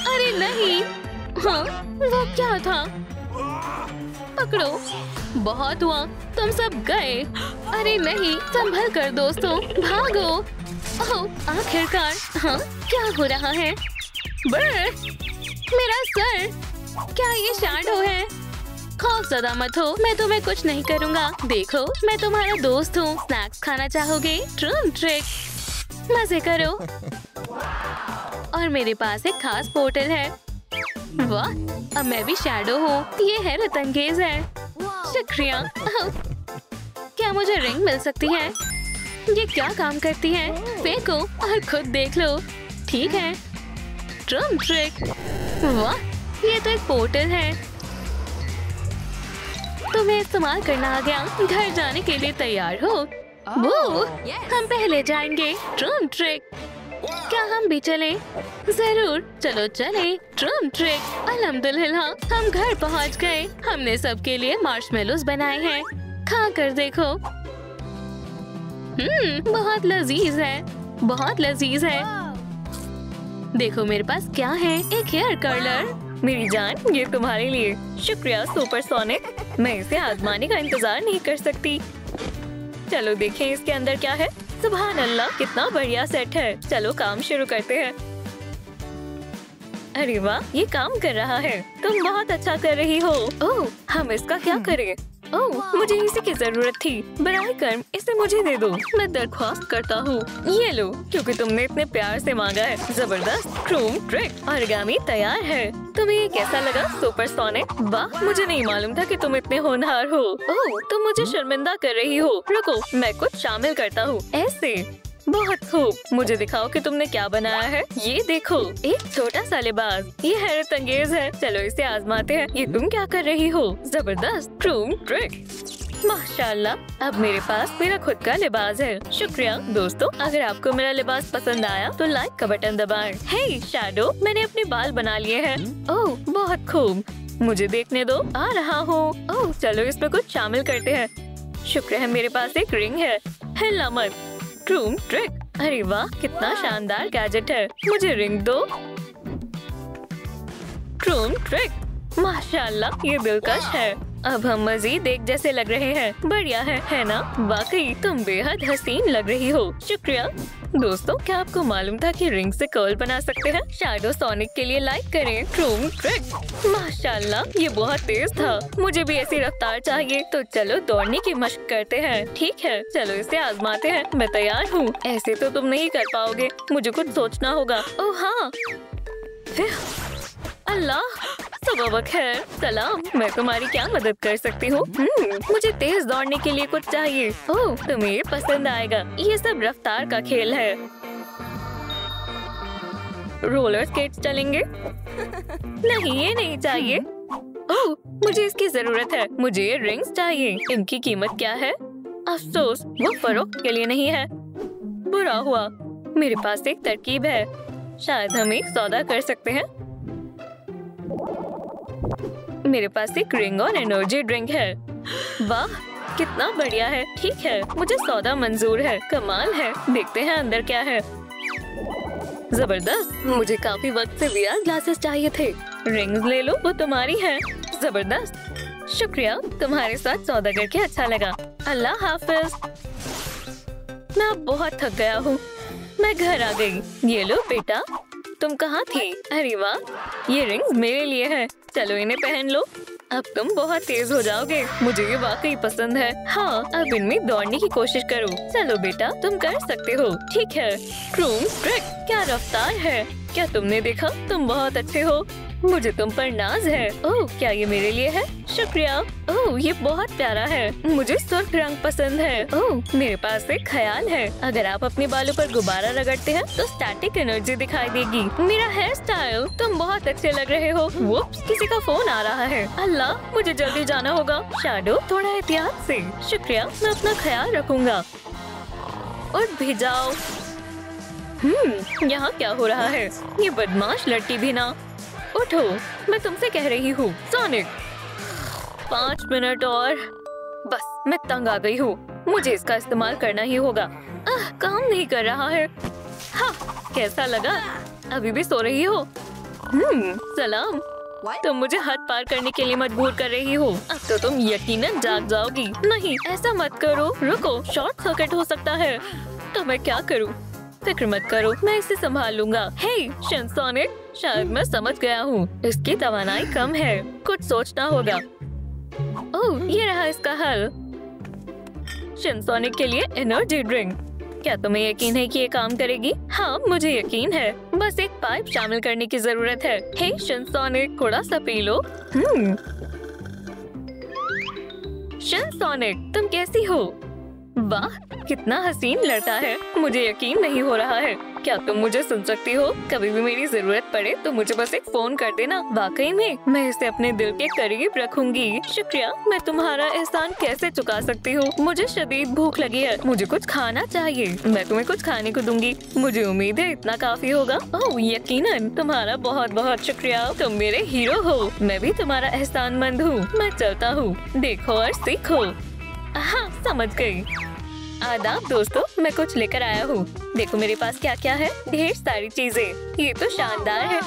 अरे नहीं। हाँ, वो क्या था? पकड़ो। बहुत हुआ, तुम सब गए। अरे नहीं, संभल कर दोस्तों, भागो। ओह, आखिरकार। हाँ, क्या हो रहा है? मेरा सर। क्या ये शैडो है? खौफज़दा मत हो, मैं तुम्हें कुछ नहीं करूँगा। देखो, मैं तुम्हारा दोस्त हूँ। स्नैक्स खाना चाहोगे? ट्रूम ट्रिक। मजे करो। और मेरे पास एक खास पोर्टल है। वाह, अब मैं भी शैडो हूँ। ये हैरत अंगेज है। शुक्रिया। क्या मुझे रिंग मिल सकती है? ये क्या काम करती है? फेंको और खुद देख लो। ठीक है। Drum trick. वाह, ये तो एक पोर्टल है। तुम्हें इस्तेमाल करना आ गया। घर जाने के लिए तैयार हो? वो हम पहले जाएंगे। Drum trick. क्या हम भी चले? जरूर, चलो चले। Drum trick. अल्हम्दुलिल्लाह, हम घर पहुंच गए। हमने सबके लिए मार्शमेलोस बनाए हैं। खा कर देखो। बहुत लजीज है। बहुत लजीज है। देखो मेरे पास क्या है, एक हेयर कर्लर। मेरी जान, ये तुम्हारे लिए। शुक्रिया सुपरसोनिक। मैं इसे आजमाने का इंतजार नहीं कर सकती। चलो देखें इसके अंदर क्या है। सुभान अल्लाह, कितना बढ़िया सेट है। चलो काम शुरू करते हैं। अरे वाह, ये काम कर रहा है। तुम बहुत अच्छा कर रही हो। ओह, हम इसका क्या करें? ओह, मुझे इसी की जरूरत थी। बराए कर्म, इसे मुझे दे दो। मैं दरख्वास्त करता हूँ। ये लो, क्योंकि तुमने इतने प्यार से मांगा है। जबरदस्त क्रोम ट्रिक ऑरिगामी तैयार है। तुम्हें ये कैसा लगा सुपरसोनिक? वाह, मुझे नहीं मालूम था कि तुम इतने होनहार हो। ओह, तुम मुझे शर्मिंदा कर रही हो। रुको, मैं कुछ शामिल करता हूँ। ऐसे। बहुत खूब। मुझे दिखाओ कि तुमने क्या बनाया है। ये देखो, एक छोटा सा लिबास। ये हैरत अंगेज है। चलो इसे आजमाते हैं। ये तुम क्या कर रही हो? जबरदस्त क्रूम ट्रिक। माशाल्लाह, अब मेरे पास मेरा खुद का लिबास है। शुक्रिया दोस्तों। अगर आपको मेरा लिबास पसंद आया तो लाइक का बटन दबाएं। हे शैडो, मैंने अपने बाल बना लिए हैं। ओह, बहुत खूब। मुझे देखने दो, आ रहा हूँ। ओह, चलो इसमें कुछ शामिल करते हैं। शुक्र है मेरे पास एक रिंग है। हिलना मत। क्रूम ट्रिक। अरे वाह, कितना शानदार गैजेट है। मुझे रिंग दो। क्रूम ट्रिक। माशाल्लाह, ये दिलकश है। अब हम मजीद एक जैसे लग रहे हैं। बढ़िया है ना? वाकई तुम बेहद हसीन लग रही हो। शुक्रिया दोस्तों। क्या आपको मालूम था कि रिंग से कर्ल बना सकते हैं? शैडो सोनिक के लिए लाइक करें। क्रूम ट्रिक। माशाल्लाह, ये बहुत तेज था। मुझे भी ऐसी रफ्तार चाहिए। तो चलो दौड़ने की मशक करते हैं। ठीक है, चलो इसे आजमाते हैं। मैं तैयार हूँ। ऐसे तो तुम नहीं कर पाओगे। मुझे कुछ सोचना होगा। ओह हाँ, अल्लाह, सुबह खैर। सलाम, मैं तुम्हारी क्या मदद कर सकती हूँ? मुझे तेज दौड़ने के लिए कुछ चाहिए। ओह, तुम्हें ये पसंद आएगा। ये सब रफ्तार का खेल है। रोलर स्केट्स चलेंगे? नहीं, ये नहीं चाहिए। ओह, मुझे इसकी जरूरत है। मुझे ये रिंग्स चाहिए। इनकी कीमत क्या है? अफसोस, वो फरोख्त के लिए नहीं है। बुरा हुआ। मेरे पास एक तरकीब है। शायद हम एक सौदा कर सकते हैं। मेरे पास एक रिंग और एनर्जी ड्रिंक है। वाह, कितना बढ़िया है। ठीक है, मुझे सौदा मंजूर है। कमाल है। देखते हैं अंदर क्या है। जबरदस्त। मुझे काफी वक्त से VR ग्लासेस चाहिए थे। रिंग्स ले लो, वो तुम्हारी है। जबरदस्त। शुक्रिया, तुम्हारे साथ सौदा करके अच्छा लगा। अल्लाह हाफिज। मैं अब बहुत थक गया हूँ। मैं घर आ गई। ये लो बेटा। तुम कहाँ थी? अरे वाह, ये रिंग्स मेरे लिए है। चलो इन्हें पहन लो। अब तुम बहुत तेज हो जाओगे। मुझे ये वाकई पसंद है। हाँ, अब इनमें दौड़ने की कोशिश करो। चलो बेटा, तुम कर सकते हो। ठीक है। क्रूम ट्रिक। क्या रफ्तार है। क्या तुमने देखा? तुम बहुत अच्छे हो। मुझे तुम पर नाज है। ओह, क्या ये मेरे लिए है? शुक्रिया। ओह, ये बहुत प्यारा है। मुझे सुर्ख रंग पसंद है। ओह, मेरे पास एक ख्याल है। अगर आप अपने बालों पर गुब्बारा रगड़ते हैं तो स्टैटिक एनर्जी दिखाई देगी। मेरा हेयर स्टाइल। तुम बहुत अच्छे लग रहे हो। वुप्स, किसी का फोन आ रहा है। अल्लाह, मुझे जल्दी जाना होगा। शैडो, थोड़ा एहतियात से। शुक्रिया, मैं अपना ख्याल रखूंगा। और भिजाओ। यहाँ क्या हो रहा है? ये बदमाश लड़की भी ना। उठो, मैं तुमसे कह रही हूँ। सोनिक, 5 मिनट और। बस, मैं तंग आ गई हूँ। मुझे इसका इस्तेमाल करना ही होगा। काम नहीं कर रहा है। हाँ, कैसा लगा? अभी भी सो रही हो? सलाम। तुम मुझे हद पार करने के लिए मजबूर कर रही हो। अब तो तुम यकीनन जाग जाओगी। नहीं, ऐसा मत करो। रुको, शॉर्ट सर्किट हो सकता है। तो मैं क्या करूँ? फिक्र मत करो, मैं इसे संभाल लूंगा। हे शिनसोनिक, शायद मैं समझ गया हूँ। इसकी तवानाई कम है। कुछ सोचना होगा। ओह, ये रहा इसका हल। शिनसोनिक के लिए एनर्जी ड्रिंक। क्या तुम्हें यकीन है कि ये काम करेगी? हाँ, मुझे यकीन है। बस एक पाइप शामिल करने की जरूरत है। हे शिनसोनिक, थोड़ा सा पी लो। शिनसोनिक, तुम कैसी हो? वाह, कितना हसीन लड़का है। मुझे यकीन नहीं हो रहा है। क्या तुम मुझे सुन सकती हो? कभी भी मेरी जरूरत पड़े तो मुझे बस एक फोन कर देना। वाकई में मैं इसे अपने दिल के करीब रखूंगी। शुक्रिया, मैं तुम्हारा एहसान कैसे चुका सकती हूँ? मुझे शदीद भूख लगी है, मुझे कुछ खाना चाहिए। मैं तुम्हें कुछ खाने को दूंगी। मुझे उम्मीद है इतना काफी होगा। ओह यकीनन, तुम्हारा बहुत बहुत शुक्रिया। तुम मेरे हीरो हो। मैं भी तुम्हारा एहसानमंद हूँ। मैं चलता हूँ। देखो और सीखो। हाँ, समझ गई। आदाब दोस्तों, मैं कुछ लेकर आया हूँ। देखो मेरे पास क्या क्या है। ढेर सारी चीजें। ये तो शानदार है।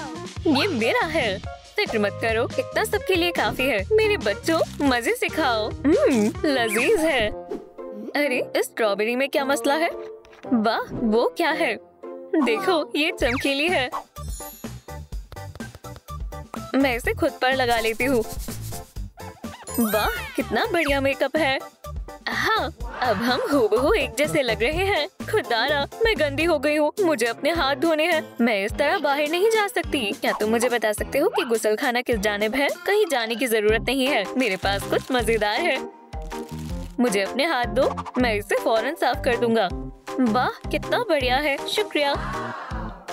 ये मेरा है। फिक्र मत करो, इतना सबके लिए काफी है। मेरे बच्चों, मजे से खाओ। लजीज है। अरे, इस स्ट्रॉबेरी में क्या मसला है? वाह, वो क्या है? देखो, ये चमकीली है। मैं इसे खुद पर लगा लेती हूँ। वाह, कितना बढ़िया मेकअप है। हाँ, अब हम हूबहू एक जैसे लग रहे हैं। खुदारा, मैं गंदी हो गई हूँ। मुझे अपने हाथ धोने हैं। मैं इस तरह बाहर नहीं जा सकती। क्या तुम मुझे बता सकते हो कि गुसलखाना किस जानिब है? कहीं जाने की जरूरत नहीं है। मेरे पास कुछ मजेदार है। मुझे अपने हाथ दो, मैं इसे फौरन साफ कर दूंगा। वाह, कितना बढ़िया है। शुक्रिया।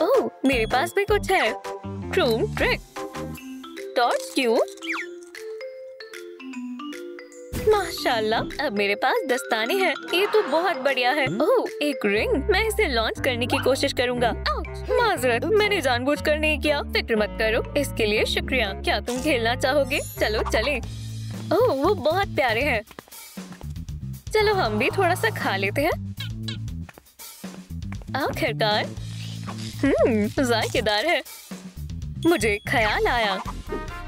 ओह, मेरे पास भी कुछ है। ट्रूम ट्रिक। टॉर्च क्यों? माशाल्लाह, अब मेरे पास दस्ताने हैं। ये तो बहुत बढ़िया है। ओह, एक रिंग। मैं इसे लॉन्च करने की कोशिश करूंगा। माजरत, मैंने जानबूझकर नहीं किया। फिक्र मत करो, इसके लिए शुक्रिया। क्या तुम खेलना चाहोगे? चलो चले। ओह, वो बहुत प्यारे हैं। चलो हम भी थोड़ा सा खा लेते हैं। आखिरकार, जायकेदार है। मुझे एक ख्याल आया।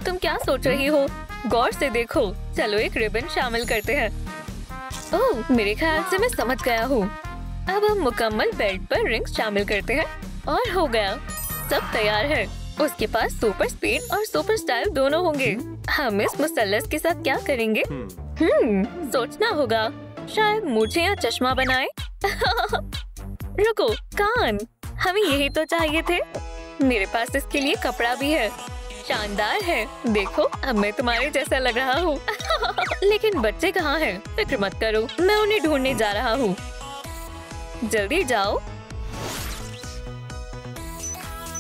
तुम क्या सोच रही हो? गौर से देखो। चलो एक रिबन शामिल करते हैं। ओह, मेरे ख्याल से मैं समझ गया हूँ। अब हम मुकम्मल बेल्ट पर रिंग्स शामिल करते हैं और हो गया। सब तैयार है। उसके पास सुपर स्पीड और सुपर स्टाइल दोनों होंगे। हम इस मुसल्लस के साथ क्या करेंगे? सोचना होगा। शायद मूछें या चश्मा बनाए। रुको, कान। हमें यही तो चाहिए थे। मेरे पास इसके लिए कपड़ा भी है। शानदार है। देखो, अब मैं तुम्हारे जैसा लग रहा हूँ। लेकिन बच्चे कहाँ हैं? फिक्र मत करो, मैं उन्हें ढूंढने जा रहा हूँ। जल्दी जाओ।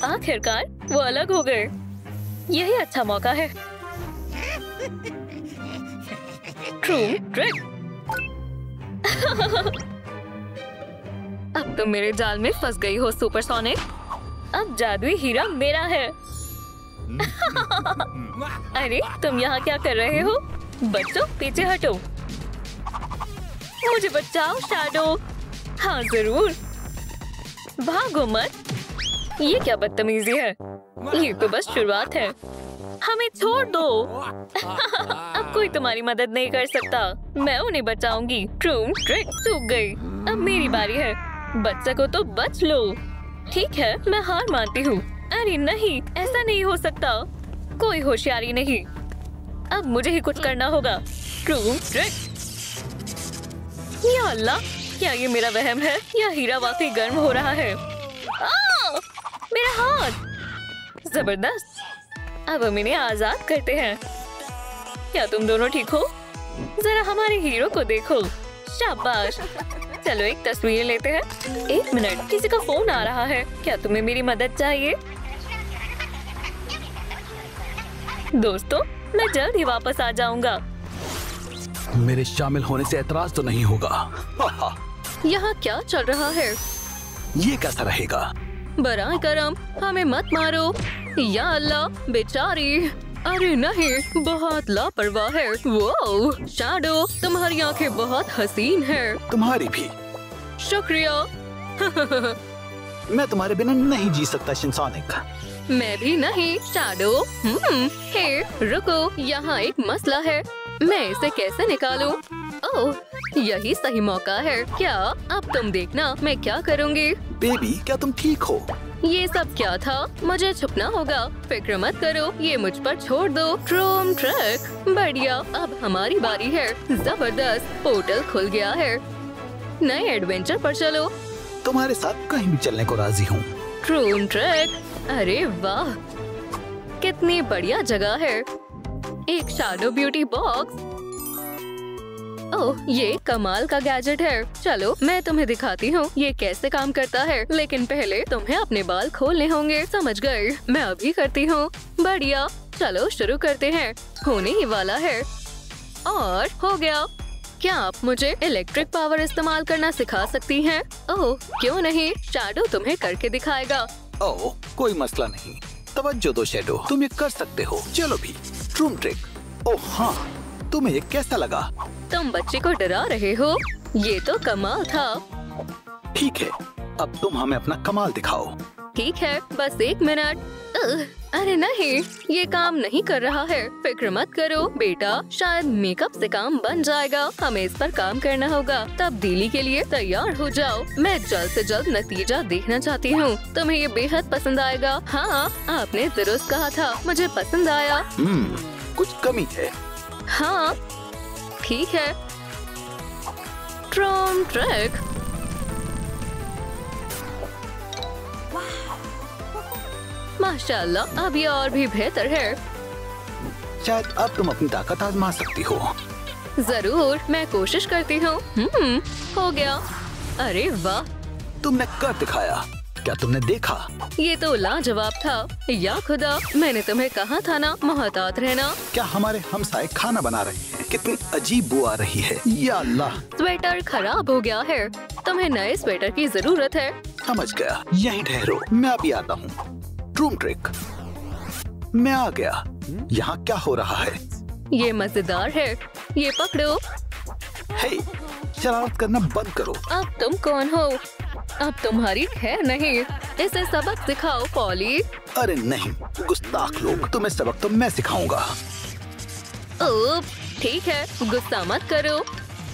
आखिरकार वो अलग हो गए। यही अच्छा मौका है। ट्रूम ट्रिक। अब तुम मेरे जाल में फंस गई हो सुपरसोनिक। अब जादुई हीरा मेरा है। अरे, तुम यहाँ क्या कर रहे हो? बच्चों, पीछे हटो। मुझे बचाओ शैडो। हाँ जरूर। भागो मत। ये क्या बदतमीजी है? ये तो बस शुरुआत है। हमें छोड़ दो। अब कोई तुम्हारी मदद नहीं कर सकता। मैं उन्हें बचाऊंगी। ट्रूम ट्रिक चूक गई। अब मेरी बारी है। बच सको तो बच लो। ठीक है, मैं हार मानती हूँ। अरे नहीं, ऐसा नहीं हो सकता। कोई होशियारी नहीं। अब मुझे ही कुछ करना होगा। ट्रूम ट्रिक। या अल्लाह, क्या ये मेरा वहम है या हीरा वाकई गर्म हो रहा है? मेरा हाथ। जबरदस्त। अब हम इन्हें आजाद करते हैं। क्या तुम दोनों ठीक हो? जरा हमारे हीरो को देखो। शाबाश। चलो एक तस्वीर लेते हैं। एक मिनट, किसी का फोन आ रहा है। क्या तुम्हें मेरी मदद चाहिए? दोस्तों, मैं जल्द ही वापस आ जाऊंगा। मेरे शामिल होने से एतराज तो नहीं होगा। यहाँ क्या चल रहा है? ये कैसा रहेगा? बराए करम, हमें मत मारो। या अल्लाह, बेचारी। अरे नहीं, बहुत लापरवाह है। वो शैडो, तुम्हारी आंखें बहुत हसीन हैं। तुम्हारी भी। शुक्रिया। मैं तुम्हारे बिना नहीं जी सकता शिनसोनिक। मैं भी नहीं शैडो। हे, रुको, यहाँ एक मसला है। मैं इसे कैसे निकालूं? ओह, यही सही मौका है। क्या? अब तुम देखना मैं क्या करूँगी। बेबी, क्या तुम ठीक हो? ये सब क्या था? मुझे छुपना होगा। फिक्र मत करो, ये मुझ पर छोड़ दो। ट्रूम ट्रिक। बढ़िया, अब हमारी बारी है। जबरदस्त, पोर्टल खुल गया है। नए एडवेंचर पर चलो। तुम्हारे साथ कहीं भी चलने को राजी हूँ। ट्रूम ट्रक, अरे वाह, कितनी बढ़िया जगह है। एक शैडो ब्यूटी बॉक्स। ओह, ये कमाल का गैजेट है। चलो मैं तुम्हें दिखाती हूँ ये कैसे काम करता है, लेकिन पहले तुम्हें अपने बाल खोलने होंगे। समझ गए? मैं अभी करती हूँ। बढ़िया, चलो शुरू करते हैं। होने ही वाला है। और हो गया। क्या आप मुझे इलेक्ट्रिक पावर इस्तेमाल करना सिखा सकती हैं? ओह क्यों नहीं, शैडो तुम्हें करके दिखाएगा। ओह कोई मसला नहीं, तवज्जो दो शैडो, तुम ये कर सकते हो। चलो भी ट्रूम ट्रिक। ओह हाँ, तुम्हें ये कैसा लगा? तुम बच्चे को डरा रहे हो, ये तो कमाल था। ठीक है, अब तुम हमें अपना कमाल दिखाओ। ठीक है, बस 1 मिनट। अरे नहीं, ये काम नहीं कर रहा है। फिक्र मत करो बेटा, शायद मेकअप से काम बन जाएगा। हमें इस पर काम करना होगा। तब्दीली के लिए तैयार हो जाओ। मैं जल्द से जल्द नतीजा देखना चाहती हूँ। तुम्हें ये बेहद पसंद आएगा। हाँ, आपने दुरुस्त कहा था, मुझे पसंद आया। कुछ कमी है। हाँ ठीक है। ट्रूम ट्रिक। माशाल्लाह, अब ये और भी बेहतर है। शायद अब तुम अपनी ताकत आजमा सकती हो। जरूर, मैं कोशिश करती हूँ। हो गया। अरे वाह, तुमने कर दिखाया। क्या तुमने देखा? ये तो लाजवाब था। या खुदा, मैंने तुम्हें कहा था ना, मोहतात रहना। क्या हमारे हमसाए खाना बना रहे हैं? कितनी अजीब बू आ रही है। या अल्लाह, स्वेटर खराब हो गया है। तुम्हें नए स्वेटर की जरूरत है। समझ गया, यहीं ठहरो, मैं अभी आता हूँ। ट्रूम ट्रिक, मैं आ गया। यहाँ क्या हो रहा है? ये मजेदार है। ये पकड़ो। हे, शरारत करना बंद करो। अब तुम कौन हो? अब तुम्हारी खैर नहीं। इसे सबक सिखाओ पॉली। अरे नहीं, गुस्ताख लोग, तुम्हें सबक तो मैं सिखाऊंगा। ओह ठीक है, गुस्सा मत करो।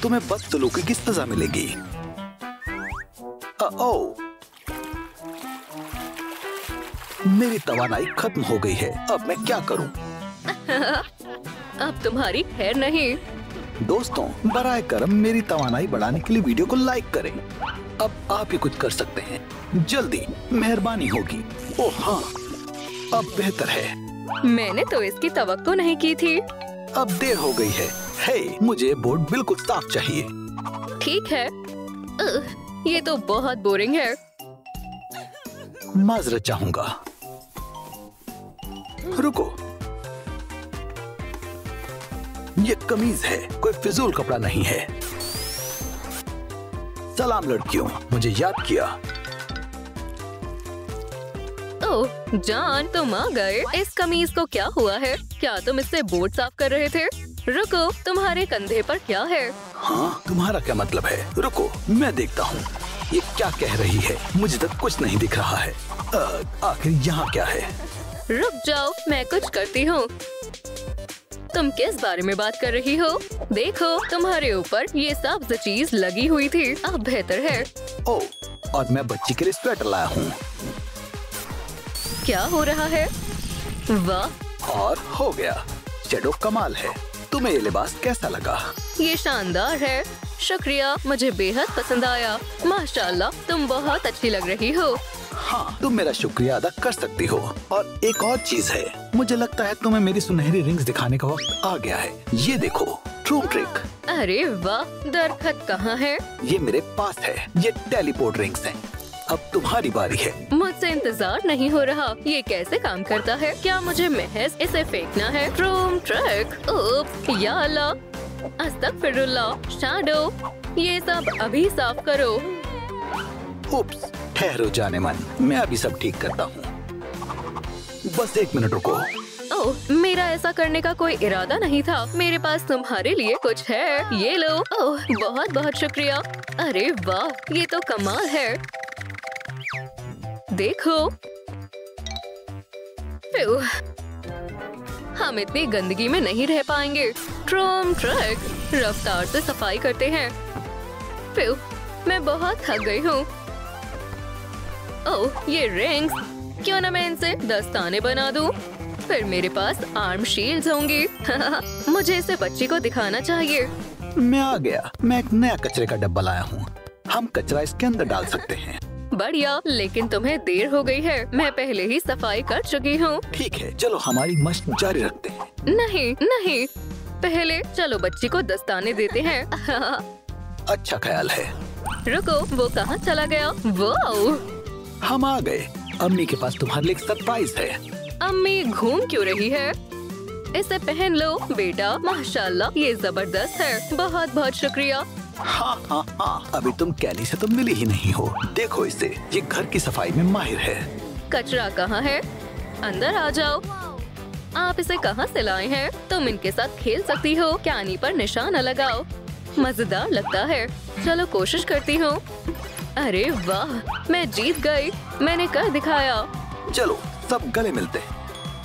तुम्हें बदसलूकी की सजा मिलेगी। ओह, मेरी तवानाई खत्म हो गई है। अब मैं क्या करूं? अब तुम्हारी खैर नहीं। दोस्तों, बराए करम मेरी तवानाई बढ़ाने के लिए वीडियो को लाइक करें। अब आप ही कुछ कर सकते हैं, जल्दी, मेहरबानी होगी। ओह हाँ, अब बेहतर है। मैंने तो इसकी तवक्को नहीं की थी। अब देर हो गई है। हे, मुझे बोर्ड बिल्कुल साफ चाहिए। ठीक है। ये तो बहुत बोरिंग है। माजरत चाहूंगा। रुको, ये कमीज है, कोई फिजूल कपड़ा नहीं है। सलाम लड़कियों, मुझे याद किया। ओह जान, तुम आ गए। इस कमीज को क्या हुआ है? क्या तुम इससे बोर्ड साफ कर रहे थे? रुको, तुम्हारे कंधे पर क्या है? हाँ, तुम्हारा क्या मतलब है? रुको, मैं देखता हूँ। ये क्या कह रही है? मुझे तक कुछ नहीं दिख रहा है। आखिर यहाँ क्या है? रुक जाओ, मैं कुछ करती हूँ। तुम किस बारे में बात कर रही हो? देखो, तुम्हारे ऊपर ये सब्ज चीज लगी हुई थी। अब बेहतर है। ओह, और मैं बच्ची के लिए स्वेटर लाया हूँ। क्या हो रहा है? वाह, और हो गया। शैडो कमाल है। तुम्हें ये लिबास कैसा लगा? ये शानदार है। शुक्रिया, मुझे बेहद पसंद आया। माशाल्लाह, तुम बहुत अच्छी लग रही हो। हाँ, तुम मेरा शुक्रिया अदा कर सकती हो। और एक और चीज है, मुझे लगता है तुम्हें मेरी सुनहरी रिंग्स दिखाने का वक्त आ गया है। ये देखो, ट्रूम ट्रिक। अरे वाह, दरखत कहाँ है? ये मेरे पास है। ये टेलीपोर्ट रिंग्स हैं। अब तुम्हारी बारी है। मुझसे इंतजार नहीं हो रहा। ये कैसे काम करता है? क्या मुझे महज इसे फेंकना है? ट्रूम ट्रिक। उप्स, या अल्लाह, अस्तगफिरुल्लाह। शैडो, ये सब अभी साफ करो। उप्स, ठहरो जाने मन, मैं अभी सब ठीक करता हूँ। बस 1 मिनट रुको। ओह, मेरा ऐसा करने का कोई इरादा नहीं था। मेरे पास तुम्हारे लिए कुछ है, ये लो। ओह, बहुत बहुत शुक्रिया। अरे वाह, ये तो कमाल है। देखो, हम इतनी गंदगी में नहीं रह पाएंगे। ट्रूम ट्रिक, रफ्तार से सफाई करते हैं। मैं बहुत थक गई हूँ। ओह, ये रिंग्स, क्यों ना मैं इनसे दस्ताने बना दूं? फिर मेरे पास आर्म शील्ड्स होंगी। मुझे इसे बच्ची को दिखाना चाहिए। मैं आ गया। मैं एक नया कचरे का डब्बा लाया हूँ। हम कचरा इसके अंदर डाल सकते हैं। बढ़िया, लेकिन तुम्हें देर हो गई है। मैं पहले ही सफाई कर चुकी हूँ। ठीक है, चलो हमारी मशक जारी रखते हैं। नहीं नहीं, पहले चलो बच्ची को दस्ताने देते हैं। अच्छा ख्याल है। रुको, वो कहाँ चला गया? वो हम आ गए। अम्मी के पास तुम्हारे लिए एक सरप्राइज है। अम्मी घूम क्यों रही है? इसे पहन लो बेटा। माशाल्लाह, ये जबरदस्त है। बहुत बहुत शुक्रिया। हाँ हाँ हाँ, अभी तुम कैली से तो मिली ही नहीं हो। देखो इसे, ये घर की सफाई में माहिर है। कचरा कहाँ है? अंदर आ जाओ। आप इसे कहाँ से लाए हैं? तुम इनके साथ खेल सकती हो। कैनी पर निशाना लगाओ। मजेदार लगता है। चलो कोशिश करती हूँ। अरे वाह, मैं जीत गई। मैंने कर दिखाया। चलो सब गले मिलते हैं।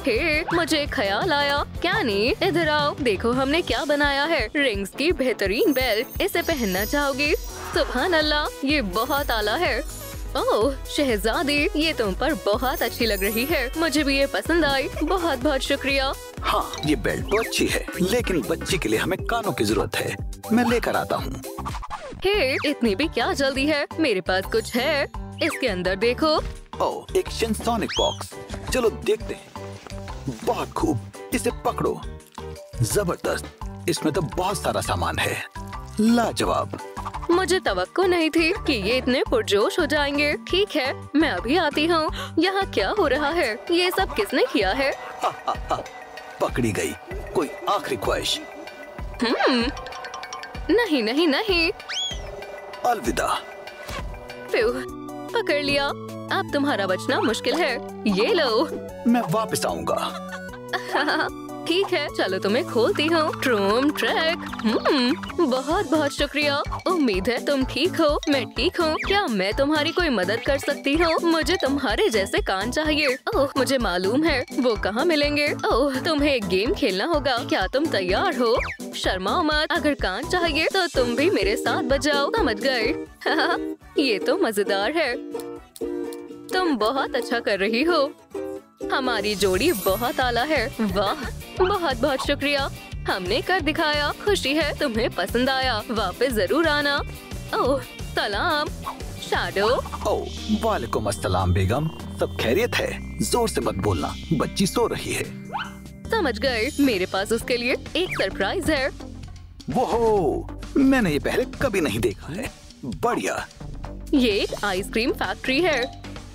हे, मुझे एक ख्याल आया। कैनी, इधर आओ। देखो हमने क्या बनाया है। रिंग्स की बेहतरीन बेल्ट। इसे पहनना चाहोगी? सुभान अल्लाह, ये बहुत आला है। ओह शहजादी, ये तुम पर बहुत अच्छी लग रही है। मुझे भी ये पसंद आई। बहुत बहुत शुक्रिया। हाँ, ये बेल्ट तो अच्छी है, लेकिन बच्ची के लिए हमें कानों की जरूरत है। मैं लेकर आता हूँ। हे, इतनी भी क्या जल्दी है? मेरे पास कुछ है। इसके अंदर देखो। ओह, एक शिनसोनिक बॉक्स। चलो देखते हैं। बहुत खूब, इसे पकड़ो। जबरदस्त, इसमें तो बहुत सारा सामान है। लाजवाब। मुझे तवक्को नहीं थी कि ये इतने पुरजोश हो जाएंगे। ठीक है, मैं अभी आती हूँ। यहाँ क्या हो रहा है? ये सब किसने किया है? पकड़ी गई। कोई आखिरी ख्वाहिश? नहीं नहीं नहीं। अलविदा। प्यू, पकड़ लिया। अब तुम्हारा बचना मुश्किल है। ये लो। मैं वापस आऊंगा। ठीक है, चलो तुम्हें खोलती हूँ। ट्रूम ट्रैक। बहुत बहुत शुक्रिया। उम्मीद है तुम ठीक हो। मैं ठीक हूँ। क्या मैं तुम्हारी कोई मदद कर सकती हूँ? मुझे तुम्हारे जैसे कान चाहिए। ओह, मुझे मालूम है वो कहाँ मिलेंगे। ओह, तुम्हें एक गेम खेलना होगा। क्या तुम तैयार हो? शर्माओ मत। अगर कान चाहिए तो तुम भी मेरे साथ बजाओ। समझ गए? ये तो मजेदार है। तुम बहुत अच्छा कर रही हो। हमारी जोड़ी बहुत आला है। वाह, बहुत बहुत शुक्रिया। हमने कर दिखाया। खुशी है तुम्हें पसंद आया। वापस जरूर आना। ओह सलाम शैडो। ओह वालेकुम अस्सलाम बेगम। सब खैरियत है? जोर से मत बोलना, बच्ची सो रही है। समझ गए। मेरे पास उसके लिए एक सरप्राइज है। वो मैंने ये पहले कभी नहीं देखा है। बढ़िया। ये एक आइसक्रीम फैक्ट्री है।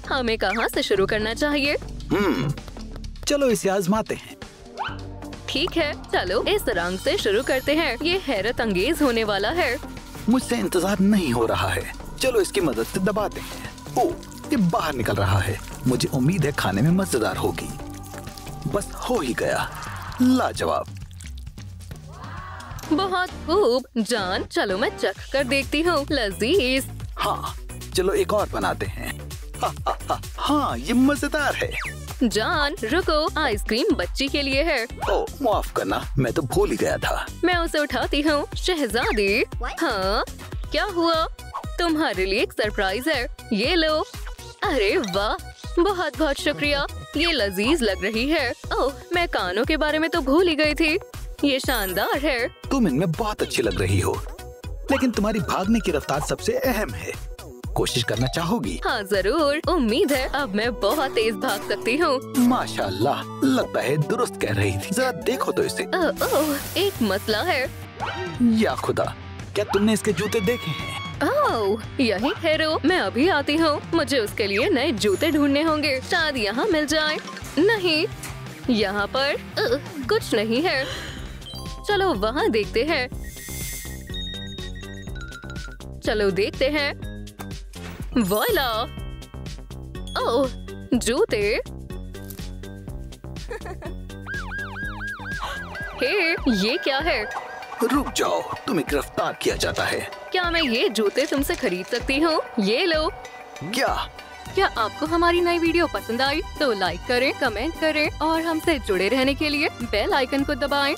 हमें कहाँ से शुरू करना चाहिए? चलो इसे आजमाते हैं। ठीक है, चलो इस रंग से शुरू करते हैं। ये हैरत अंगेज होने वाला है। मुझसे इंतजार नहीं हो रहा है। चलो इसकी मदद से दबाते हैं। ओह, ये बाहर निकल रहा है। मुझे उम्मीद है खाने में मजेदार होगी। बस हो ही गया। लाजवाब। बहुत खूब जान। चलो मैं चख कर देखती हूँ। लजीज। हाँ, चलो एक और बनाते हैं। हाँ, ये मजेदार है। जान रुको, आइसक्रीम बच्ची के लिए है। ओह माफ करना, मैं तो भूल ही गया था। मैं उसे उठाती हूँ। शहजादी। हाँ क्या हुआ? तुम्हारे लिए एक सरप्राइज है। ये लो। अरे वाह, बहुत बहुत शुक्रिया। ये लजीज लग रही है। ओह, मैं कानों के बारे में तो भूल ही गई थी। ये शानदार है। तुम इनमें बहुत अच्छी लग रही हो, लेकिन तुम्हारी भागने की रफ्तार सबसे अहम है। कोशिश करना चाहोगी? हाँ जरूर। उम्मीद है अब मैं बहुत तेज भाग सकती हूँ। माशाल्लाह, लगता है दुरुस्त कह रही थी। जरा देखो तो इसे। ओह, एक मसला है। या खुदा, क्या तुमने इसके जूते देखे हैं? ओह, यही ठहरो, मैं अभी आती हूँ। मुझे उसके लिए नए जूते ढूंढने होंगे। शायद यहाँ मिल जाए। नहीं, यहाँ पर कुछ नहीं है। चलो वहाँ देखते हैं। चलो देखते हैं। वॉइला! ओह, जूते। हे, ये क्या है? रुक जाओ, तुम्हें गिरफ्तार किया जाता है। क्या मैं ये जूते तुमसे खरीद सकती हूँ? ये लो। क्या आपको हमारी नई वीडियो पसंद आई? तो लाइक करें, कमेंट करें और हमसे जुड़े रहने के लिए बेल आइकन को दबाएं।